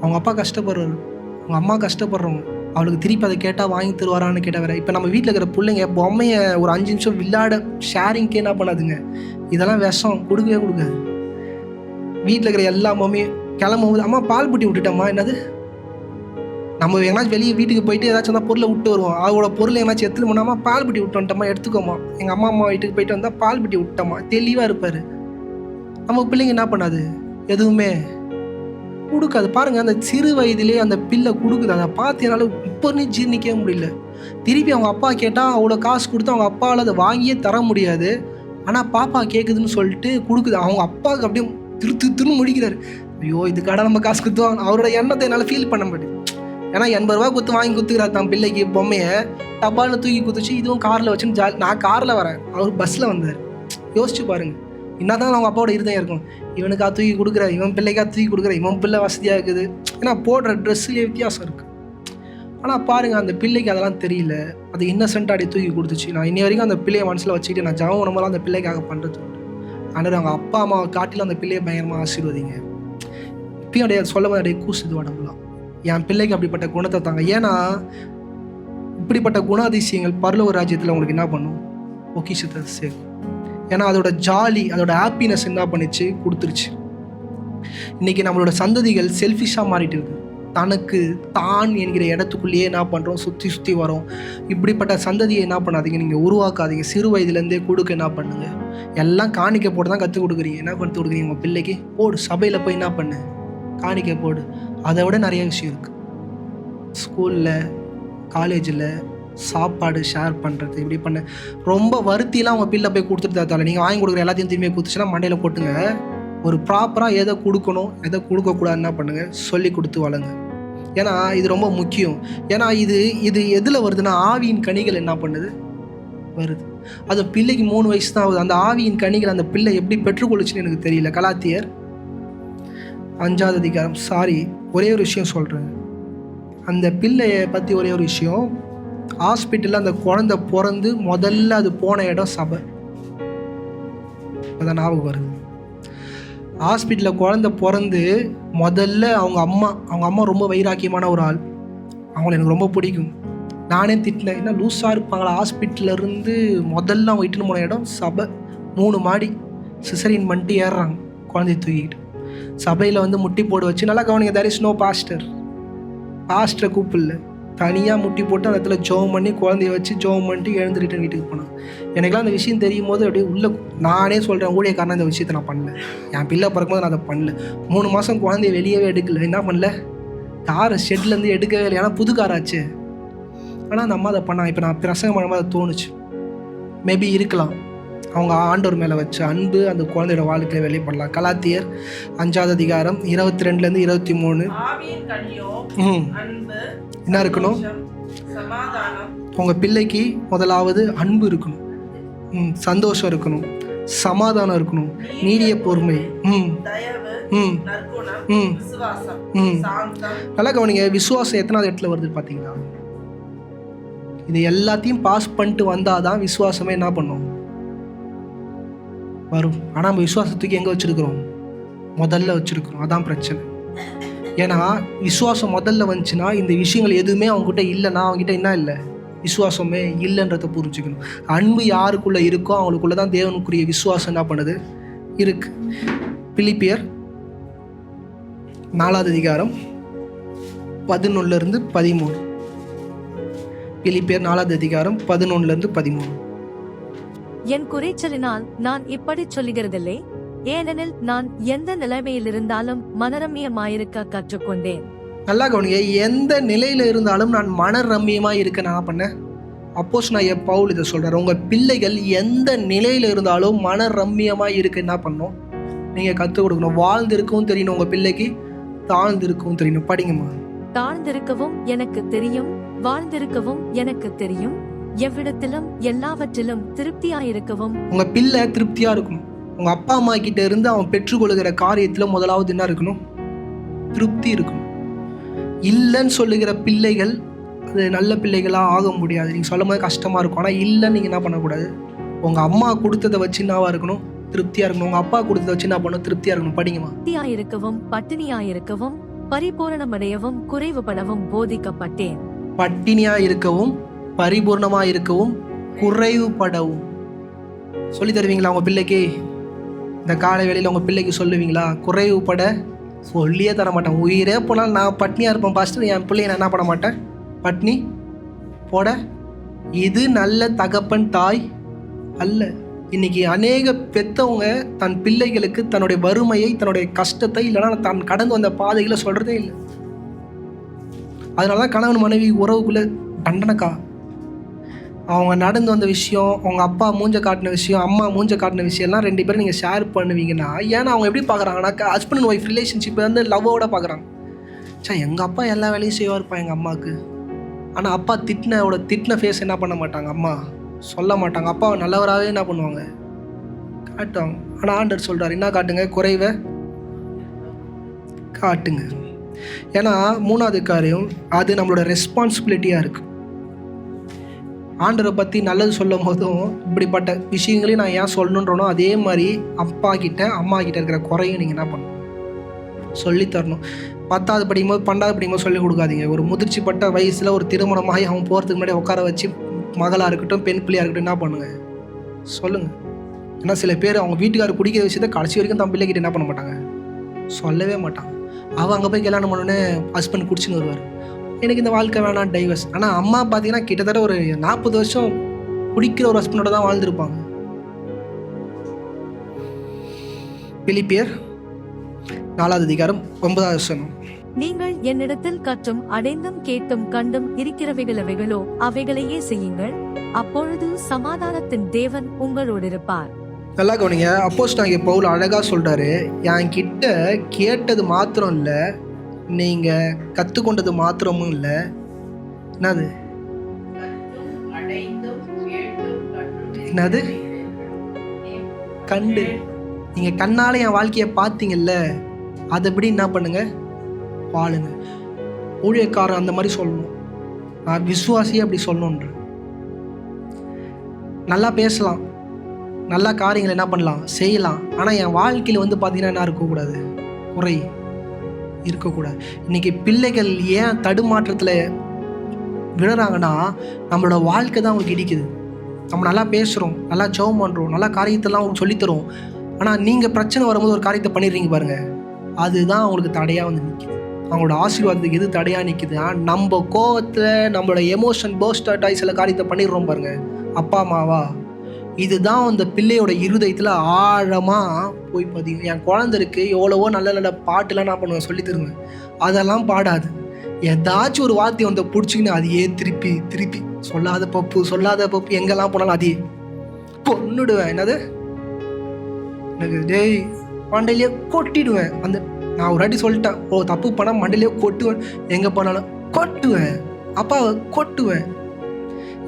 அவங்க அப்பா கஷ்டப்படுறாரு, அவங்க அம்மா கஷ்டப்படுறவங்க, அவளுக்கு திருப்பி அதை கேட்டால் வாங்கி தருவாரான்னு கேட்டால் வேற. இப்போ நம்ம வீட்டில் இருக்கிற பிள்ளைங்க பொம்மையை ஒரு 5 நிமிஷம் விளையாட ஷேரிங்க்கே என்ன பண்ணாதுங்க? இதெல்லாம் விஷம், கொடுக்கவே கொடுக்காது. வீட்டில் இருக்கிற எல்லா பொம்மையும் கிளம்பும்போது அம்மா பால் புட்டி விட்டுட்டம்மா. என்னது? நம்ம எங்கேனாச்சும் வெளியே வீட்டுக்கு போயிட்டு ஏதாச்சும் அந்த பொருளை விட்டு வருவோம். அவளோட பொருளை எங்கேனாச்சும் எடுத்துட்டு போனாமா பால் புட்டி விட்டு வந்துட்டோமா, எடுத்துக்கோமா. எங்கள் அம்மா வீட்டுக்கு போயிட்டு வந்தால் பால் புட்டி விட்டோமா, தெளிவாக இருப்பார். நம்ம பிள்ளைங்க என்ன பண்ணாது? எதுவுமே கொடுக்காது. பாருங்கள், அந்த சிறு வயதிலே அந்த பிள்ளை கொடுக்குது. அதை பார்த்து என்னால் இப்போ ஜீர்ணிக்கவே முடியல. திருப்பி அவங்க அப்பா கேட்டால் அவ்வளோ காசு கொடுத்து அவங்க அப்பாவால் அதை வாங்கியே தர முடியாது. ஆனால் பாப்பா கேட்குதுன்னு சொல்லிட்டு கொடுக்குது. அவங்க அப்பாவுக்கு அப்படியே திருன்னு முடிக்கிறாரு. ஐயோ, இதுக்காக நம்ம காசு கொடுத்துவாங்க. அவரோட எண்ணத்தை என்னால் ஃபீல் பண்ண முடியும். ஏன்னா 80 ரூபா கொடுத்து வாங்கி கொடுத்துக்கிறாரு தான் பிள்ளைக்கு பொம்மையை. டப்பால்னு தூக்கி கொடுத்துச்சு. இதுவும் காரில் வச்சுன்னு ஜாலி. நான் காரில் வரேன், அவர் பஸ்ஸில் வந்தார். யோசிச்சு பாருங்க, என்னதான் அவங்க அப்பாவோட இருதயம் இருக்கும். இவனுக்கா தூக்கி கொடுக்குற, இவன் பிள்ளைக்கா தூக்கி கொடுக்குற, இவன் பிள்ளை வசதியாக இருக்குது. ஏன்னா போடுற ட்ரெஸ்ஸுலேயே வித்தியாசம் இருக்குது. ஆனால் பாருங்கள், அந்த பிள்ளைக்கு அதெல்லாம் தெரியல. அது இன்னசென்ட்டாக அப்படி தூக்கி கொடுத்துச்சு. நான் இன்னி வரைக்கும் அந்த பிள்ளையை மனசில் வச்சுக்கிட்டு நான் ஜெபம் பண்ணும்போது அந்த பிள்ளைக்காக பண்ணுறது உண்டு. ஆனால் அவங்க அப்பா அம்மாவை காட்டிலும் அந்த பிள்ளையை பயங்கரமாக ஆசீர்வதிங்க. இப்பயும் அப்படியே சொல்ல போது அப்படியே கூசுது உடம்புலாம். என் பிள்ளைக்கு அப்படிப்பட்ட குணத்தை தாங்க. ஏன்னா இப்படிப்பட்ட குணாதிசயங்கள் பரலோக ராஜ்யத்தில் உங்களுக்கு என்ன பண்ணும்? பொக்கிஷத்தை சேர்க்கும். ஏன்னா அதோட ஜாலி, அதோட ஹாப்பினஸ் என்ன பண்ணிச்சு? கொடுத்துருச்சு. இன்னைக்கு நம்மளோட சந்ததிகள் செல்ஃபிஷாக மாறிட்டு இருக்கு. தனக்கு தான் என்கிற இடத்துக்குள்ளேயே என்ன பண்ணுறோம்? சுற்றி வரோம். இப்படிப்பட்ட சந்ததியை என்ன பண்ணாதீங்க, நீங்கள் உருவாக்காதீங்க. சிறு வயதுலேருந்தே கொடுக்க என்ன பண்ணுங்க? எல்லாம் காணிக்க போட்டு தான் கற்றுக் கொடுக்குறீங்க. என்ன கற்றுக் கொடுக்குறீங்க? உங்கள் பிள்ளைக்கு போடு, சபையில் போய் என்ன பண்ணு, காணிக்க போடு. அதை விட நிறைய விஷயம் இருக்குது. ஸ்கூலில், காலேஜில் சாப்பாடு ஷேர் பண்ணுறது, இப்படி பண்ண ரொம்ப வருத்திலாம் அவங்க பிள்ளை போய் கொடுத்துட்டு தாத்தால நீங்கள் வாங்கி கொடுக்குற எல்லாத்தையும் திரும்பி கொடுத்துச்சுன்னா மண்டையில் போட்டுங்க. ஒரு ப்ராப்பராக எதை கொடுக்கணும், எதை கொடுக்கக்கூடாது என்ன பண்ணுங்கள், சொல்லி கொடுத்து வளங்க. ஏன்னா இது ரொம்ப முக்கியம். ஏன்னா இது எதில் வருதுன்னா ஆவியின் கனிகள் என்ன பண்ணுது? வருது. அது பிள்ளைக்கு 3 வயசு தான் ஆகுது. அந்த ஆவியின் கனிகள் அந்த பிள்ளை எப்படி பெற்றுக்கொள்ளுச்சுன்னு எனக்கு தெரியல. கலாத்தியர் 5வது அதிகாரம், ஒரே ஒரு விஷயம் சொல்கிறேன். அந்த பிள்ளையை பற்றி ஒரே ஒரு விஷயம். ஹாஸ்பிட்டலில் அந்த குழந்தை பிறந்து முதல்ல அது போன இடம் சபை. அதான் ஞாபகம் வருது. ஹாஸ்பிட்டலில் குழந்தை பிறந்து முதல்ல அவங்க அம்மா ரொம்ப வைராக்கியமான ஒரு ஆள். அவங்கள எனக்கு ரொம்ப பிடிக்கும். நானே திட்டினேன், என்ன லூஸாக இருப்பாங்களா? ஹாஸ்பிட்டலேருந்து முதல்ல அவங்க இட்டுன்னு போன இடம் சபை. 3 மாடி சிசரின் பண்ணிட்டு ஏறுறாங்க குழந்தைய தூக்கிக்கிட்டு. சபையில் வந்து முட்டி போட வச்சு, நல்லா கவனிங்க, தேர் இஸ் நோ பாஸ்டரை கூப்பிடல. தனியாக முட்டி போட்டு அந்த இடத்துல ஜோம் பண்ணி குழந்தைய வச்சு ஜோம் பண்ணிட்டு எழுந்து ரிட்டன் வீட்டுக்கு போனான். எனக்குலாம் அந்த விஷயம் தெரியும் போது அப்படியே உள்ள நானே சொல்கிறேன், ஊழியக்காரனா இந்த விஷயத்தை நான் பண்ணல. என் பிள்ளை பிறக்கும்போது நான் அதை பண்ணல. 3 மாதம் குழந்தைய வெளியவே எடுக்கல. என்ன பண்ணல? காரை ஷெட்லேருந்து எடுக்கவே இல்லை. ஏன்னா புது காராச்சு. ஆனால் அந்த அம்மா அதை பண்ணாங்க. இப்போ நான் பிரசங்கம் பண்ணும்போது அதை தோணுச்சு, மேபி இருக்கலாம் அவங்க ஆண்டவர் மேலே வச்ச அன்பு அந்த குழந்தையோட வாழ்க்கையை வெளியே பண்ணலாம். கலாத்தியர் 5வது அதிகாரம் 22லேருந்து 23. என்ன இருக்கணும்? உங்கள் பிள்ளைக்கு முதலாவது அன்பு இருக்கணும், சந்தோஷம் இருக்கணும், சமாதானம் இருக்கணும், நீடிய பொறுமை. நல்லா கவனிங்க, விசுவாசம் எத்தனாவது இடத்துல வருது பார்த்தீங்களா? இது எல்லாத்தையும் பாஸ் பண்ணிட்டு வந்தாதான் விசுவாசமே என்ன பண்ணும்? வரும். ஆனால் நம்ம விசுவாசத்துக்கு எங்கே வச்சுருக்கிறோம்? முதல்ல வச்சுருக்கிறோம். அதான் பிரச்சனை. ஏன்னா விசுவாசம் முதல்ல வந்துச்சுன்னா இந்த விஷயங்கள் எதுவுமே அவங்ககிட்ட இல்லைன்னா அவங்ககிட்ட என்ன இல்லை? விசுவாசமே இல்லைன்றதை புரிஞ்சுக்கணும். அன்பு யாருக்குள்ளே இருக்கோ அவங்களுக்குள்ள தான் தேவனுக்குரிய விசுவாசம் என்ன பண்ணுது? இருக்கு. பிலிப்பியர் 4வது அதிகாரம் 11லேருந்து 13. பிலிப்பியர் 4வது அதிகாரம் 11லேருந்து 13. என் குறைச்சலினால் நான் இப்படி சொல்லுகிறதில்லை, ஏனெனில் நான் எந்த நிலைமையில் இருந்தாலும் மனரம்யமாயிருக்க கற்றுக்கொண்டேன். நல்லா கவனிங்க, எந்த நிலையில இருந்தாலும் நான் மனரம்யமாக இருக்க நான் பண்ணேன். அப்போஸ்தலனாகிய பவுல் இதை சொல்றாரு. உங்கள் பிள்ளைகள் எந்த நிலையில இருந்தாலும் மனரம்யமாக இருக்க என்ன பண்ணணும்? நீங்கள் கற்றுக் கொடுக்கணும். வாழ்ந்திருக்கவும் தெரியணும், உங்கள் பிள்ளைக்கு தாழ்ந்திருக்கவும் தெரியணும். படிங்கம்மா. தாழ்ந்திருக்கவும் எனக்கு தெரியும், வாழ்ந்திருக்கவும் எனக்கு தெரியும், எவ்விடத்திலும் எல்லாவற்றிலும் திருப்தியாயிருக்கவும். உங்க பிள்ளை திருப்தியா இருக்கணும். உங்கள் அப்பா அம்மா கிட்ட இருந்து அவன் பெற்றுக்கொள்கிற காரியத்தில் முதலாவது என்ன இருக்கணும்? திருப்தி இருக்கணும். இல்லைன்னு சொல்லுகிற பிள்ளைகள் அது நல்ல பிள்ளைகளாக ஆக முடியாது. நீங்கள் சொல்லும் போது கஷ்டமாக இருக்கும். ஆனால் இல்லைன்னு நீங்கள் என்ன பண்ணக்கூடாது? உங்கள் அம்மா கொடுத்ததை வச்சு என்னவாக இருக்கணும்? திருப்தியாக இருக்கணும். உங்கள் அப்பா கொடுத்ததை வச்சு என்ன பண்ணணும்? திருப்தியாக இருக்கணும். படிங்கம்மா. திருப்தியாயிருக்கவும் பட்டினியாயிருக்கவும் பரிபூரணமடையவும் குறைவுபடவும் போதிக்கப்பட்டேன். பட்டினியாக இருக்கவும் பரிபூர்ணமாக இருக்கவும் குறைவுபடவும் சொல்லி தருவீங்களா உங்கள் பிள்ளைக்கு? இந்த காலை வேளையில் உங்கள் பிள்ளைக்கு சொல்லுவீங்களா? குறைவுபட சொல்லியே தர மாட்டேன். உயிரே போனாலும் நான் பட்னியாக இருப்பேன் பாஸ்டர், என் பிள்ளையை நான் என்ன பண்ண மாட்டேன்? பட்னி போட. இது நல்ல தகப்பன் தாய் அல்ல. இன்னைக்கு அநேக பெற்றவங்க தன் பிள்ளைகளுக்கு தன்னுடைய வறுமையை, தன்னுடைய கஷ்டத்தை, இல்லைனா தான் கடந்து வந்த பாதைகளை சொல்கிறதே இல்லை. அதனால தான் கணவன் மனைவி உறவுக்குள்ளே தண்டனைக்கா. அவங்க நடந்து வந்த விஷயம், அவங்க அப்பா மூஞ்ச காட்டின விஷயம், அம்மா மூஞ்ச காட்டின விஷயம்லாம் 2 பேரும் நீங்கள் ஷேர் பண்ணுவீங்கன்னா, ஏன்னா அவங்க எப்படி பார்க்குறாங்கன்னா, ஹஸ்பண்ட் அண்ட் ஒய்ஃப் ரிலேஷன்ஷிப்பை வந்து லவ்வோட பார்க்குறாங்க. எங்கள் அப்பா எல்லா வேலையும் செய்வார்ப்பா எங்கள் அம்மாவுக்கு. ஆனால் அப்பா திட்டின ஃபேஸ் என்ன பண்ண மாட்டாங்க, அம்மா சொல்ல மாட்டாங்க. அப்பாவை நல்லவராகவே என்ன பண்ணுவாங்க? காட்டுவாங்க. ஆனால் ஆண்டவர் சொல்கிறார், என்ன காட்டுங்க? குறைவை காட்டுங்க. ஏன்னா 3வது காரியம், அது நம்மளோட ரெஸ்பான்சிபிலிட்டியாக இருக்குது. ஆண்டரை பற்றி நல்லது சொல்லும் போதும் இப்படிப்பட்ட விஷயங்களையும் நான் ஏன் சொல்லணுன்றனோ, அதே மாதிரி அப்பா கிட்ட அம்மா கிட்ட இருக்கிற குறையும் நீங்கள் என்ன பண்ணணும்? சொல்லித்தரணும். 10வது படிக்கும்போது 12வது படிக்கும்போது சொல்லிக் கொடுக்காதீங்க. ஒரு முதிர்ச்சிப்பட்ட வயசில் ஒரு திருமணமாகி அவன் போகிறதுக்கு முன்னாடி உட்கார வச்சு மகளாக இருக்கட்டும் பெண் பிள்ளையாக இருக்கட்டும் என்ன பண்ணுங்கள்? சொல்லுங்கள். ஏன்னா சில பேர் அவங்க வீட்டுக்காரர் குடிக்கிற விஷயத்த கடைசி வரைக்கும் தன் பிள்ளைகிட்ட என்ன பண்ண மாட்டாங்க? சொல்லவே மாட்டாங்க. அவன் அங்கே போய் கல்யாணம் பண்ணோன்னே ஹஸ்பண்ட் குடிச்சுன்னு வருவார், எனக்கு இந்த வாழ்க்கை வேணாம், டைவர்ஸ். ஆனால் அம்மா பார்த்தீங்கன்னா கிட்டத்தட்ட ஒரு 40 வருஷம் குடிக்கிற ஒரு ஹஸ்பண்டோட தான் வாழ்ந்துருப்பாங்க. பிலிப்பியர் 4வது அதிகாரம் 9வது வசனம். நீங்கள் என்னிடத்தில் கற்றும் அடைந்தும் கேட்டும் கண்டும் இருக்கிறவைகளோ அவைகளையே செய்யுங்கள், அப்பொழுது சமாதானத்தின் தேவன் உங்களோடு இருப்பார். நல்லா கவனிங்க. அப்போஸ்தலனாகிய பவுல் அழகாக சொல்கிறாரு, என் கிட்ட கேட்டது மாத்திரம் இல்லை, நீங்கள் கற்றுக்கொண்டது மாத்திரமும் இல்லை, என்னது என்னது கண்டு நீங்கள் கண்ணால் என் வாழ்க்கையை பார்த்தீங்கல்ல, அதை எப்படி என்ன பண்ணுங்க? வாழுங்க. ஊழியக்காரன் அந்த மாதிரி சொல்லணும். நான் விசுவாசியே அப்படி சொல்லணுன்ற. நல்லா பேசலாம், நல்லா காரியங்கள் என்ன பண்ணலாம், செய்யலாம். ஆனால் என் வாழ்க்கையில் வந்து பார்த்தீங்கன்னா என்ன இருக்கக்கூடாது? குறை இருக்கக்கூடாது. இன்றைக்கி பிள்ளைகள் ஏன் தடுமாற்றத்தில் விழுறாங்கன்னா, நம்மளோட வாழ்க்கை தான் அவங்களுக்கு இடிக்குது. நம்ம நல்லா பேசுகிறோம், நல்லா ஜெபம் பண்ணுறோம், நல்லா காரியத்தெல்லாம் அவங்களுக்கு சொல்லித்தரோம். ஆனால் நீங்கள் பிரச்சனை வரும்போது ஒரு காரியத்தை பண்ணிடுறீங்க பாருங்கள், அதுதான் அவங்களுக்கு தடையாக வந்து நிற்கிது. அவங்களோட ஆசீர்வாதத்துக்கு எது தடையாக நிற்குது? நம்ம கோவத்தில் நம்மளோட எமோஷன் பர்ஸ்ட் ஆகி சில காரியத்தை பண்ணிடுறோம் பாருங்கள், அப்பா அம்மாவா. இதுதான் அந்த பிள்ளையோட இருதயத்தில் ஆழமாக போய் பதியும். என் குழந்தை இருக்குது, எவ்வளவோ நல்ல நல்ல பாட்டுலாம் நான் பண்ணுவேன், சொல்லி தருவேன். அதெல்லாம் பாடாது. ஏதாச்சும் ஒரு வார்த்தை வந்து பிடிச்சிக்கின்னு அதையே திருப்பி திருப்பி சொல்லாத பப்பு எங்கெல்லாம் போனாலும் அதையே கொன்னுடுவேன். என்னது எனக்கு டேய் மண்டையிலேயே கொட்டிடுவேன். அந்த நான் ஒரு வாட்டி சொல்லிட்டேன், தப்பு பண்ணால் மண்டையிலேயே கொட்டுவேன், எங்கே போனாலும் கொட்டுவேன், அப்பாவை கொட்டுவேன்.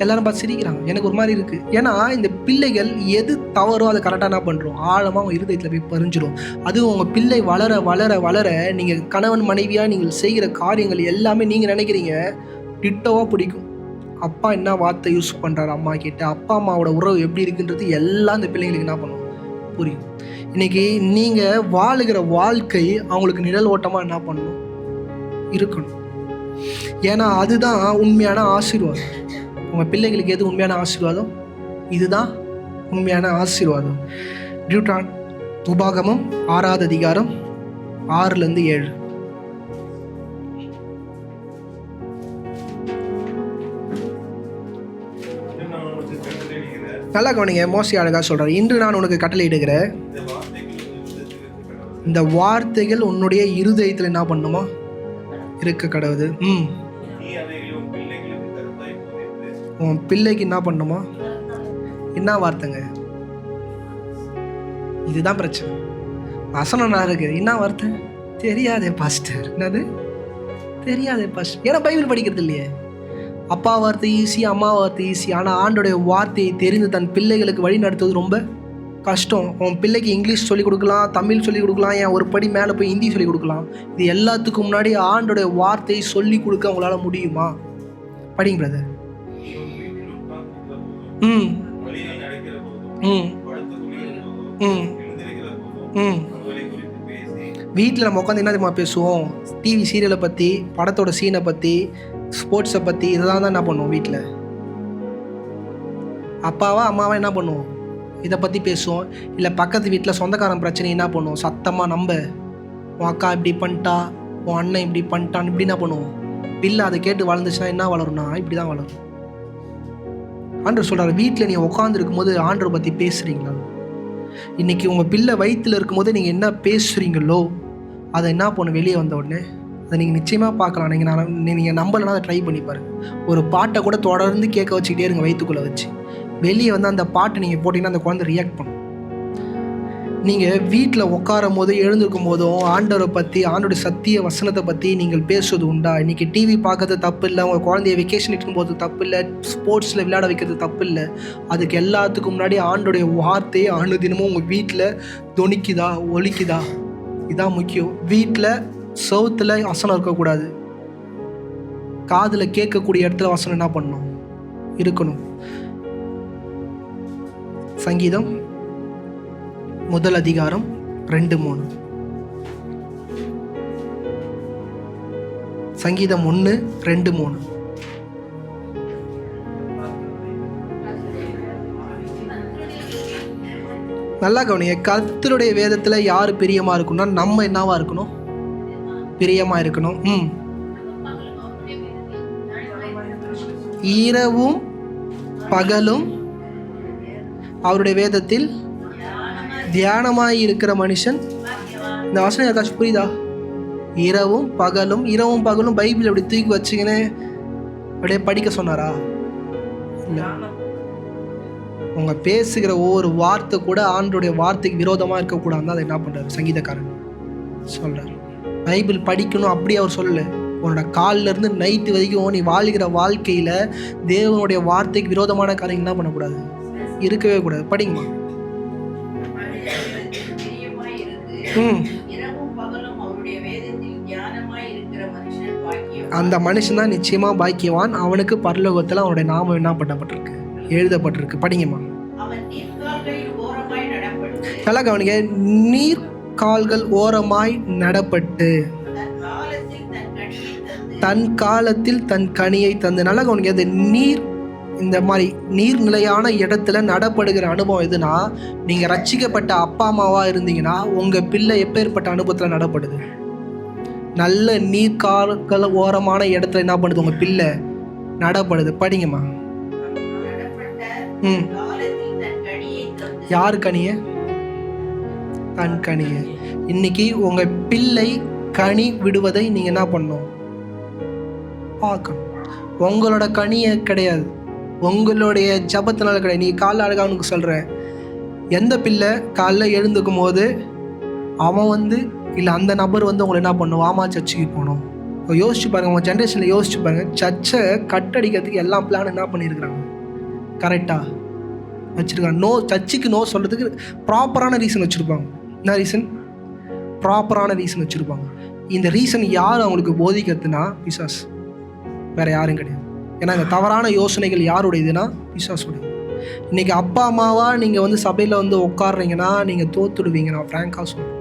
எல்லாரும் பார்த்து சிரிக்கிறாங்க, எனக்கு ஒரு மாதிரி இருக்குது. ஏன்னா இந்த பிள்ளைகள் எது தவறோ அதை கரெக்டாக என்ன பண்ணுறோம், ஆழமாக அவங்க இருதயத்தில் போய் பறிஞ்சிடும். அதுவும் உங்கள் பிள்ளை வளர வளர வளர நீங்கள் கணவன் மனைவியாக நீங்கள் செய்கிற காரியங்கள் எல்லாமே நீங்கள் நினைக்கிறீங்க டிட்டோவாக பிடிக்கும். அப்பா என்ன வார்த்தை யூஸ் பண்ணுறாரு அம்மா கிட்ட, அப்பா அம்மாவோட உறவு எப்படி இருக்குன்றது எல்லாம் இந்த பிள்ளைங்களுக்கு என்ன பண்ணும், புரியும். இன்றைக்கி நீங்கள் வாழுகிற வாழ்க்கை அவங்களுக்கு நிழல் ஓட்டமாக என்ன பண்ணணும், இருக்கணும். ஏன்னா அதுதான் உண்மையான ஆசீர்வாதம். உங்கள் பிள்ளைகளுக்கு எது உண்மையான ஆசீர்வாதம்? இதுதான் உண்மையான ஆசீர்வாதம். உபாகமம் 6வது அதிகாரம் 6-7. நல்லா கவனிங்க. மோசே அழகாக சொல்கிறார், இன்று நான் உனக்கு கட்டளை இடுகிற இந்த வார்த்தைகள் உன்னுடைய இருதயத்தில் என்ன பண்ணுமா இருக்க கடவுது. உன் பிள்ளைக்கு என்ன பண்ணுமா? என்ன வார்த்தைங்க? இதுதான் பிரச்சனை. வசனம் நான் இருக்கு, என்ன வார்த்தை தெரியாதே பாஸ்டர். என்னது தெரியாதே பாஸ்டர்? ஏன்னா பைபிள் படிக்கிறது இல்லையே. அப்பா வார்த்தை ஈஸி, அம்மா வார்த்தை ஈஸி. ஆனால் ஆண்டோடைய வார்த்தையை தெரிந்து தன் பிள்ளைகளுக்கு வழி நடத்துவது ரொம்ப கஷ்டம். உன் பிள்ளைக்கு இங்கிலீஷ் சொல்லிக் கொடுக்கலாம், தமிழ் சொல்லிக் கொடுக்கலாம், ஏன் ஒரு படி மேலே போய் ஹிந்தி சொல்லிக் கொடுக்கலாம். இது எல்லாத்துக்கும் முன்னாடி ஆண்டோடைய வார்த்தையை சொல்லிக் கொடுக்க உங்களால் முடியுமா? படிங்க பிரதர். ம் ம் ம் ம் வீட்டில் நம்ம உட்காந்து என்ன தெரியுமா பேசுவோம்? டிவி சீரியலை பற்றி, படத்தோட சீனை பற்றி, ஸ்போர்ட்ஸை பற்றி, இதெல்லாம் தான் என்ன பண்ணுவோம் வீட்டில். அப்பாவா அம்மாவா என்ன பண்ணுவோம்? இதை பற்றி பேசுவோம். இல்லை பக்கத்து வீட்டில் சொந்தக்காரன் பிரச்சனை என்ன பண்ணுவோம்? சத்தமாக நம்ப, உன் அக்கா இப்படி பண்ணிட்டா, உன் அண்ணன் இப்படி பண்ணிட்டான், இப்படி என்ன பண்ணுவோம்? பிள்ளை அதை கேட்டு வளர்ந்துச்சுன்னா என்ன வளரும்னா இப்படி தான் வளரும். ஆண்டவர் சொல்கிறார், வீட்டில் நீங்கள் உட்காந்துருக்கும் போது ஆண்டவர் பற்றி பேசுகிறீங்களா? இன்றைக்கி உங்கள் பிள்ளை வயிற்றில் இருக்கும்போது நீங்கள் என்ன பேசுகிறீங்களோ அதை என்ன பண்ணும் வெளியே வந்த உடனே அதை நீங்கள் நிச்சயமாக பார்க்கலாம். நீங்கள் நம்பலைன்னா அதை ட்ரை பண்ணி பாருங்கள். ஒரு பாட்டை கூட தொடர்ந்து கேட்க வச்சுக்கிட்டே இருங்க வயிற்றுக்குள்ளே வச்சு. வெளியே வந்து அந்த பாட்டு நீங்கள் போட்டிங்கன்னா அந்த குழந்தை ரியாக்ட் பண்ணும். நீங்கள் வீட்டில் உட்காரும் போது எழுந்திருக்கும் போதும் ஆண்டவரை பற்றி, ஆண்டோட சத்திய வசனத்தை பற்றி நீங்கள் பேசுவது உண்டா? இன்றைக்கி டிவி பார்க்கறது தப்பு இல்லை, உங்கள் குழந்தைய வெக்கேஷன் இட்டுன்னு போகிறது தப்பு இல்லை, ஸ்போர்ட்ஸில் விளையாட வைக்கிறது தப்பு இல்லை. அதுக்கு எல்லாத்துக்கும் முன்னாடி ஆண்டோடைய வார்த்தையை அனுதினமும் உங்கள் வீட்டில் தொனிக்குதா, ஒலிக்குதா? இதான் முக்கியம். வீட்டில் சவுத்தில் வசனம் இருக்கக்கூடாது, காதில் கேட்கக்கூடிய இடத்துல வசனம் என்ன பண்ணணும்? இருக்கணும். சங்கீதம் 1:2-3. சங்கீதம் 1:2-3. நல்லா கவனிங்க. கர்த்தருடைய வேதத்தில் யார் பிரியமாக இருக்கணும்னா நம்ம என்னவா இருக்கணும்? பிரியமாக இருக்கணும். இரவும் பகலும் அவருடைய வேதத்தில் தியானமாய் இருக்கிற மனுஷன். இந்த வசனம் யாருக்காச்சும் புரியுதா? இரவும் பகலும் பைபிள் அப்படி தூக்கி வச்சுக்கின்னு அப்படியே படிக்க சொன்னாரா? இல்லை. உங்க பேசுகிற ஒவ்வொரு வார்த்தை கூட ஆண்டோடைய வார்த்தைக்கு விரோதமாக இருக்கக்கூடாது. அதை என்ன பண்ணுறாரு சங்கீதக்காரன் சொல்கிறார். பைபிள் படிக்கணும் அப்படி அவர் சொல்லலை. உன்னோட காலில் இருந்து நைட்டு வரைக்கும் நீ வாழ்கிற வாழ்க்கையில் தேவனுடைய வார்த்தைக்கு விரோதமான காரியம் என்ன பண்ணக்கூடாது, இருக்கவே கூடாது. படிங்கம்மா. அந்த மனுஷன் தான் நிச்சயமா பாக்கியவான், அவனுக்கு பரலோகத்தில் அவனுடைய நாமம் என்ன பண்ணப்பட்டிருக்கு, எழுதப்பட்டிருக்கு. படிங்கம்மா. நல்லா கவனிங்க. நீர் கால்கள் ஓரமாய் நடப்பட்டு தன் காலத்தில் தன் கனியை தந்து. நல்லா கவனிங்க. அந்த நீர், இந்த மாதிரி நீர்நிலையான இடத்துல நடப்படுகிற அனுபவம் எதுனா, நீங்கள் ரட்சிக்கப்பட்ட அப்பா அம்மாவாக இருந்தீங்கன்னா உங்கள் பிள்ளை எப்பேற்பட்ட அனுபவத்தில் நடப்படுது? நல்ல நீர்கால்கள் ஓரமான இடத்துல என்ன பண்ணுது உங்கள் பிள்ளை? நடப்படுது. படிங்கம்மா. யாரு கனிய? தன் கனிய. இன்னைக்கு உங்கள் பிள்ளை கனி விடுவதை நீங்கள் என்ன பண்ணணும்? பார்க்கணும். உங்களோட கனியை கிடையாது, உங்களுடைய ஜபத்தினால கிடையாது. நீ காலைல அழகாக அவனுக்கு சொல்கிறேன், எந்த பிள்ளை காலைல எழுந்துக்கும் போது அவன் இல்லை அந்த நபர் உங்களை என்ன பண்ணும்? வாமா சர்ச்சுக்கு போகணும். இப்போ யோசிச்சு பாருங்கள், உங்கள் ஜென்ரேஷனில் யோசிச்சு பாருங்கள். சர்ச்சை கட்டடிக்கிறதுக்கு எல்லா பிளான் என்ன பண்ணியிருக்கிறாங்க? கரெக்டாக வச்சுருக்காங்க. நோ, சர்ச்சுக்கு நோ சொல்கிறதுக்கு ப்ராப்பரான ரீசன் வச்சுருப்பாங்க. என்ன ரீசன்? ப்ராப்பரான ரீசன் வச்சுருப்பாங்க. இந்த ரீசன் யார் அவங்களுக்கு போதிக்கிறதுனா பிசாஸ், வேறு யாரும் கிடையாது. ஏன்னா இந்த தவறான யோசனைகள் யாருடையதுன்னா பிசாசுடையது. இன்றைக்கி அப்பா அம்மாவாக நீங்கள் சபையில் உட்காடுறீங்கன்னா நீங்கள் தோத்துடுவீங்க. நான் ஃப்ராங்காக சொல்கிறேன்.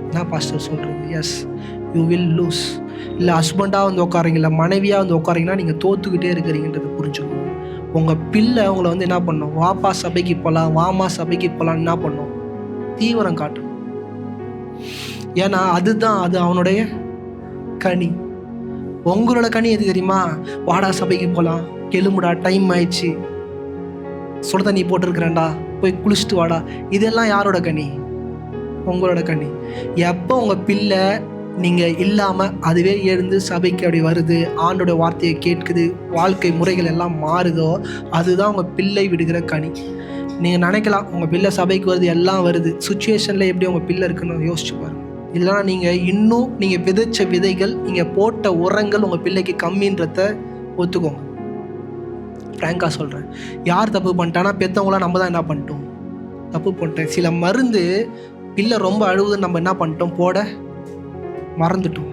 என்ன பாஸ்டர் சொல்கிறீங்க? Yes, you will lose. இல்லை ஹஸ்பண்டாக உட்காறீங்க, இல்லை மனைவியாக உட்காரீங்கன்னா நீங்கள் தோத்துக்கிட்டே இருக்கிறீங்கன்றதை புரிஞ்சுக்கணும். உங்கள் பிள்ளை உங்களை என்ன பண்ணும்? வாப்பா சபைக்கு போகலாம், வாமா சபைக்கு போகலாம் என்ன பண்ணும்? தீவிரம் காட்டும். ஏன்னா அது அவனுடைய கனி. உங்களோட கனி எது தெரியுமா? வாடா சபைக்கு போகலாம், கெளுமுடா, டைம் ஆயிடுச்சு, சுட தண்ணி போட்டிருக்கிறேன்டா, போய் குளிச்சுட்டு வாடா. இதெல்லாம் யாரோட கனி? உங்களோட கனி. எப்போ உங்கள் பிள்ளை நீங்கள் இல்லாமல் அதுவே எழுந்து சபைக்கு அப்படி வருது, ஆண்டோட வார்த்தையை கேட்குது, வாழ்க்கை முறைகள் எல்லாம் மாறுதோ, அதுதான் உங்கள் பிள்ளை விடுகிற கனி. நீங்கள் நினைக்கலாம் உங்கள் பிள்ளை சபைக்கு வருது, எல்லாம் வருது, சுச்சுவேஷனில் எப்படி உங்கள் பிள்ளை இருக்குன்னு யோசிச்சு பாருங்கள். இல்லைனா நீங்கள் விதைச்ச விதைகள், நீங்கள் போட்ட உரங்கள் உங்கள் பிள்ளைக்கு கம்மின்றத ஒத்துக்கோங்க. ஃப்ராங்காக சொல்கிறேன். யார் தப்பு பண்ணிட்டானா பெற்றவங்களாம் நம்ம தான் என்ன பண்ணிட்டோம்? தப்பு பண்ணிட்டேன். சில மருந்து பிள்ளை ரொம்ப அழுவுதுன்னு நம்ம என்ன பண்ணிட்டோம், போட மறந்துட்டோம்.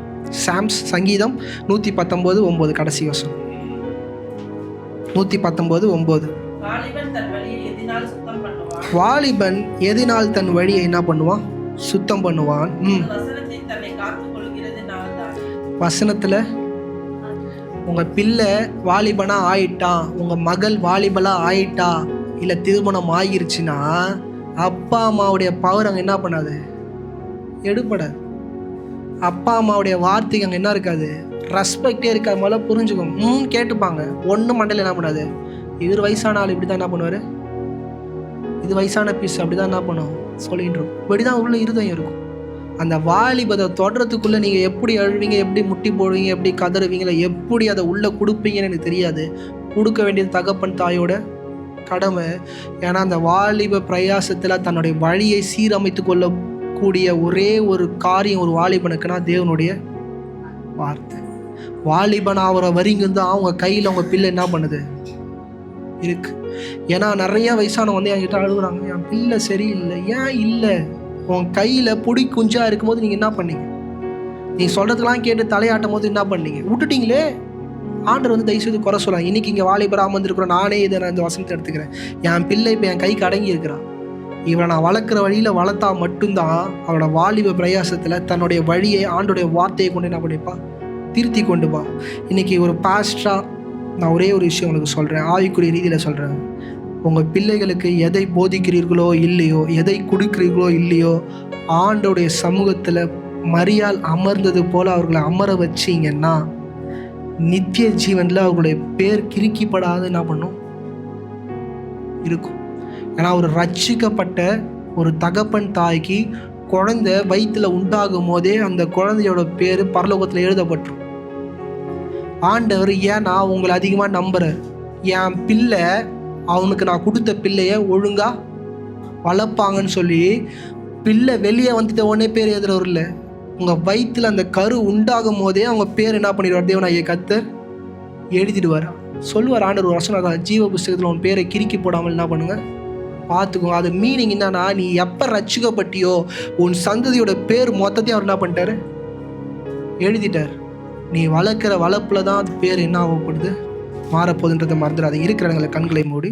சங்கீதம் 119:9 கடைசி வசனம். 119:9. வாலிபன் தன் வழியை எதினால் சுத்தம் பண்ணுவான். வாலிபன் எதினால் தன் வழியை என்ன பண்ணுவான், சுத்தம் பண்ணுவான். வசனத்தை தன்னை காத்துக் கொள்கிறது நாள்தான். வசனத்துல உங்க பிள்ளை வாலிபனா ஆயிட்டா, உங்க மகள் வாலிபலா ஆயிட்டா, இல்ல திருமணம் ஆகிருச்சுன்னா அப்பா அம்மாவுடைய பவர் அங்க என்ன பண்ணாது, எடுபடாது. அப்பா அம்மாவுடைய வார்த்தைக்கு அங்கே என்ன இருக்காது, ரெஸ்பெக்டே இருக்காது. முதல்ல புரிஞ்சுக்கோங்க. கேட்டுப்பாங்க. ஒன்றும் மண்டையில் என்ன பண்ணாது. இவர் வயசான ஆள் இப்படி தான் என்ன பண்ணுவார், இது வயசான பீஸ் அப்படி தான் என்ன பண்ணும் சொல்லிட்டு இருக்கும். இப்படி தான் உள்ள இருதயம் இருக்கும். அந்த வாலிபதை தொடரத்துக்குள்ளே நீங்கள் எப்படி அழுவீங்க, எப்படி முட்டி போடுவீங்க, எப்படி கதறுவீங்களா, எப்படி அதை உள்ளே கொடுப்பீங்கன்னு எனக்கு தெரியாது. கொடுக்க வேண்டியது தகப்பன் தாயோட கடமை. ஏன்னா அந்த வாலிப பிரயாசத்தில் தன்னுடைய வழியை சீரமைத்து கொள்ளக்கூடிய ஒரே ஒரு காரியம் ஒரு வாலிபனுக்குன்னா தேவனுடைய வார்த்தை. வாலிபன் அவரை வரிங்கிருந்து அவங்க கையில் அவங்க பிள்ளை என்ன பண்ணுது இருக்கு. ஏன்னா நிறைய வயசானவங்க வந்து என்கிட்ட அழுகுறாங்க, என் பிள்ளை சரியில்லை. ஏன் இல்லை? உன் கையில் பொடி குஞ்சா இருக்கும்போது நீங்கள் என்ன பண்ணீங்க? நீ சொல்கிறதுக்கெல்லாம் கேட்டு தலையாட்டும் போது என்ன பண்ணீங்க? விட்டுட்டீங்களே. ஆண்டர் வந்து தயவுசெய்து குறை சொல்லலாம். இன்றைக்கி இங்கே வாலிபராக வந்திருக்கிறோம். நானே இதை நான் இந்த வசனத்தை எடுத்துக்கிறேன். என் பிள்ளை இப்போ என் கைக்கு அடங்கி இருக்கிறான். இவனை நான் வளர்க்குற வழியில் வளர்த்தா மட்டும்தான் அவனோட வாலிப பிரயாசத்தில் தன்னுடைய வழியை ஆண்டோடைய வார்த்தையை கொண்டு என்ன பண்ணிப்பா, திருத்தி கொண்டு வா. இன்றைக்கி ஒரு பாஸ்டராக நான் ஒரே ஒரு விஷயம் உங்களுக்கு சொல்கிறேன், ஆவிக்குரிய ரீதியில் சொல்கிறேன். உங்கள் பிள்ளைகளுக்கு எதை போதிக்கிறீர்களோ இல்லையோ, எதை கொடுக்குறீர்களோ இல்லையோ, ஆண்டோடைய சமூகத்தில் மரியாள் அமர்ந்தது போல் அவர்களை அமர வச்சிங்கன்னா நித்திய ஜீவனில் அவர்களுடைய பேர் கிறுக்கிப்படாது என்ன பண்ணும் இருக்கும். ஏன்னா ஒரு ரட்சிக்கப்பட்ட ஒரு தகப்பன் தாய்க்கு குழந்தை வயிற்றில் உண்டாகும் போதே அந்த குழந்தையோட பேர் பரலோகத்தில் எழுதப்பட்டுரும். ஆண்டவர் ஏன்னா உங்களை அதிகமாக நம்புறார். என் பிள்ளை அவனுக்கு நான் கொடுத்த பிள்ளைய ஒழுங்கா வளர்ப்பாங்கன்னு சொல்லி பிள்ளை வெளியே வந்துட்ட உடனே பேர் எழுதுறவர் இல்லை. உங்கள் வயிற்றில் அந்த கரு உண்டாகும் போதே அவங்க பேர் என்ன பண்ணிடுவார், தேவனாகிய கர்த்தர் எழுதிடுவார். சொல்லுவார் ஆண்டவர் ஒரு வசனம், ஜீவ புஸ்தகத்தில் உன் பேரை கிறுக்கி போடாமல் என்ன பண்ணுங்க பார்த்துக்கோ. அது மீனிங் என்னன்னா, நீ எப்போ ரட்சிக்கப்பட்டியோ உன் சந்ததியோட பேர் மொத்தத்தையும் அவர் என்ன பண்ணிட்டாரு, எழுதிட்டார். நீ வளர்க்குற வளர்ப்பில் தான் அது பேர் என்ன ஆகப்படுது, மாறப்போகுதுன்றதை மறந்துடாது. இருக்கிறவங்களை கண்களை மூடி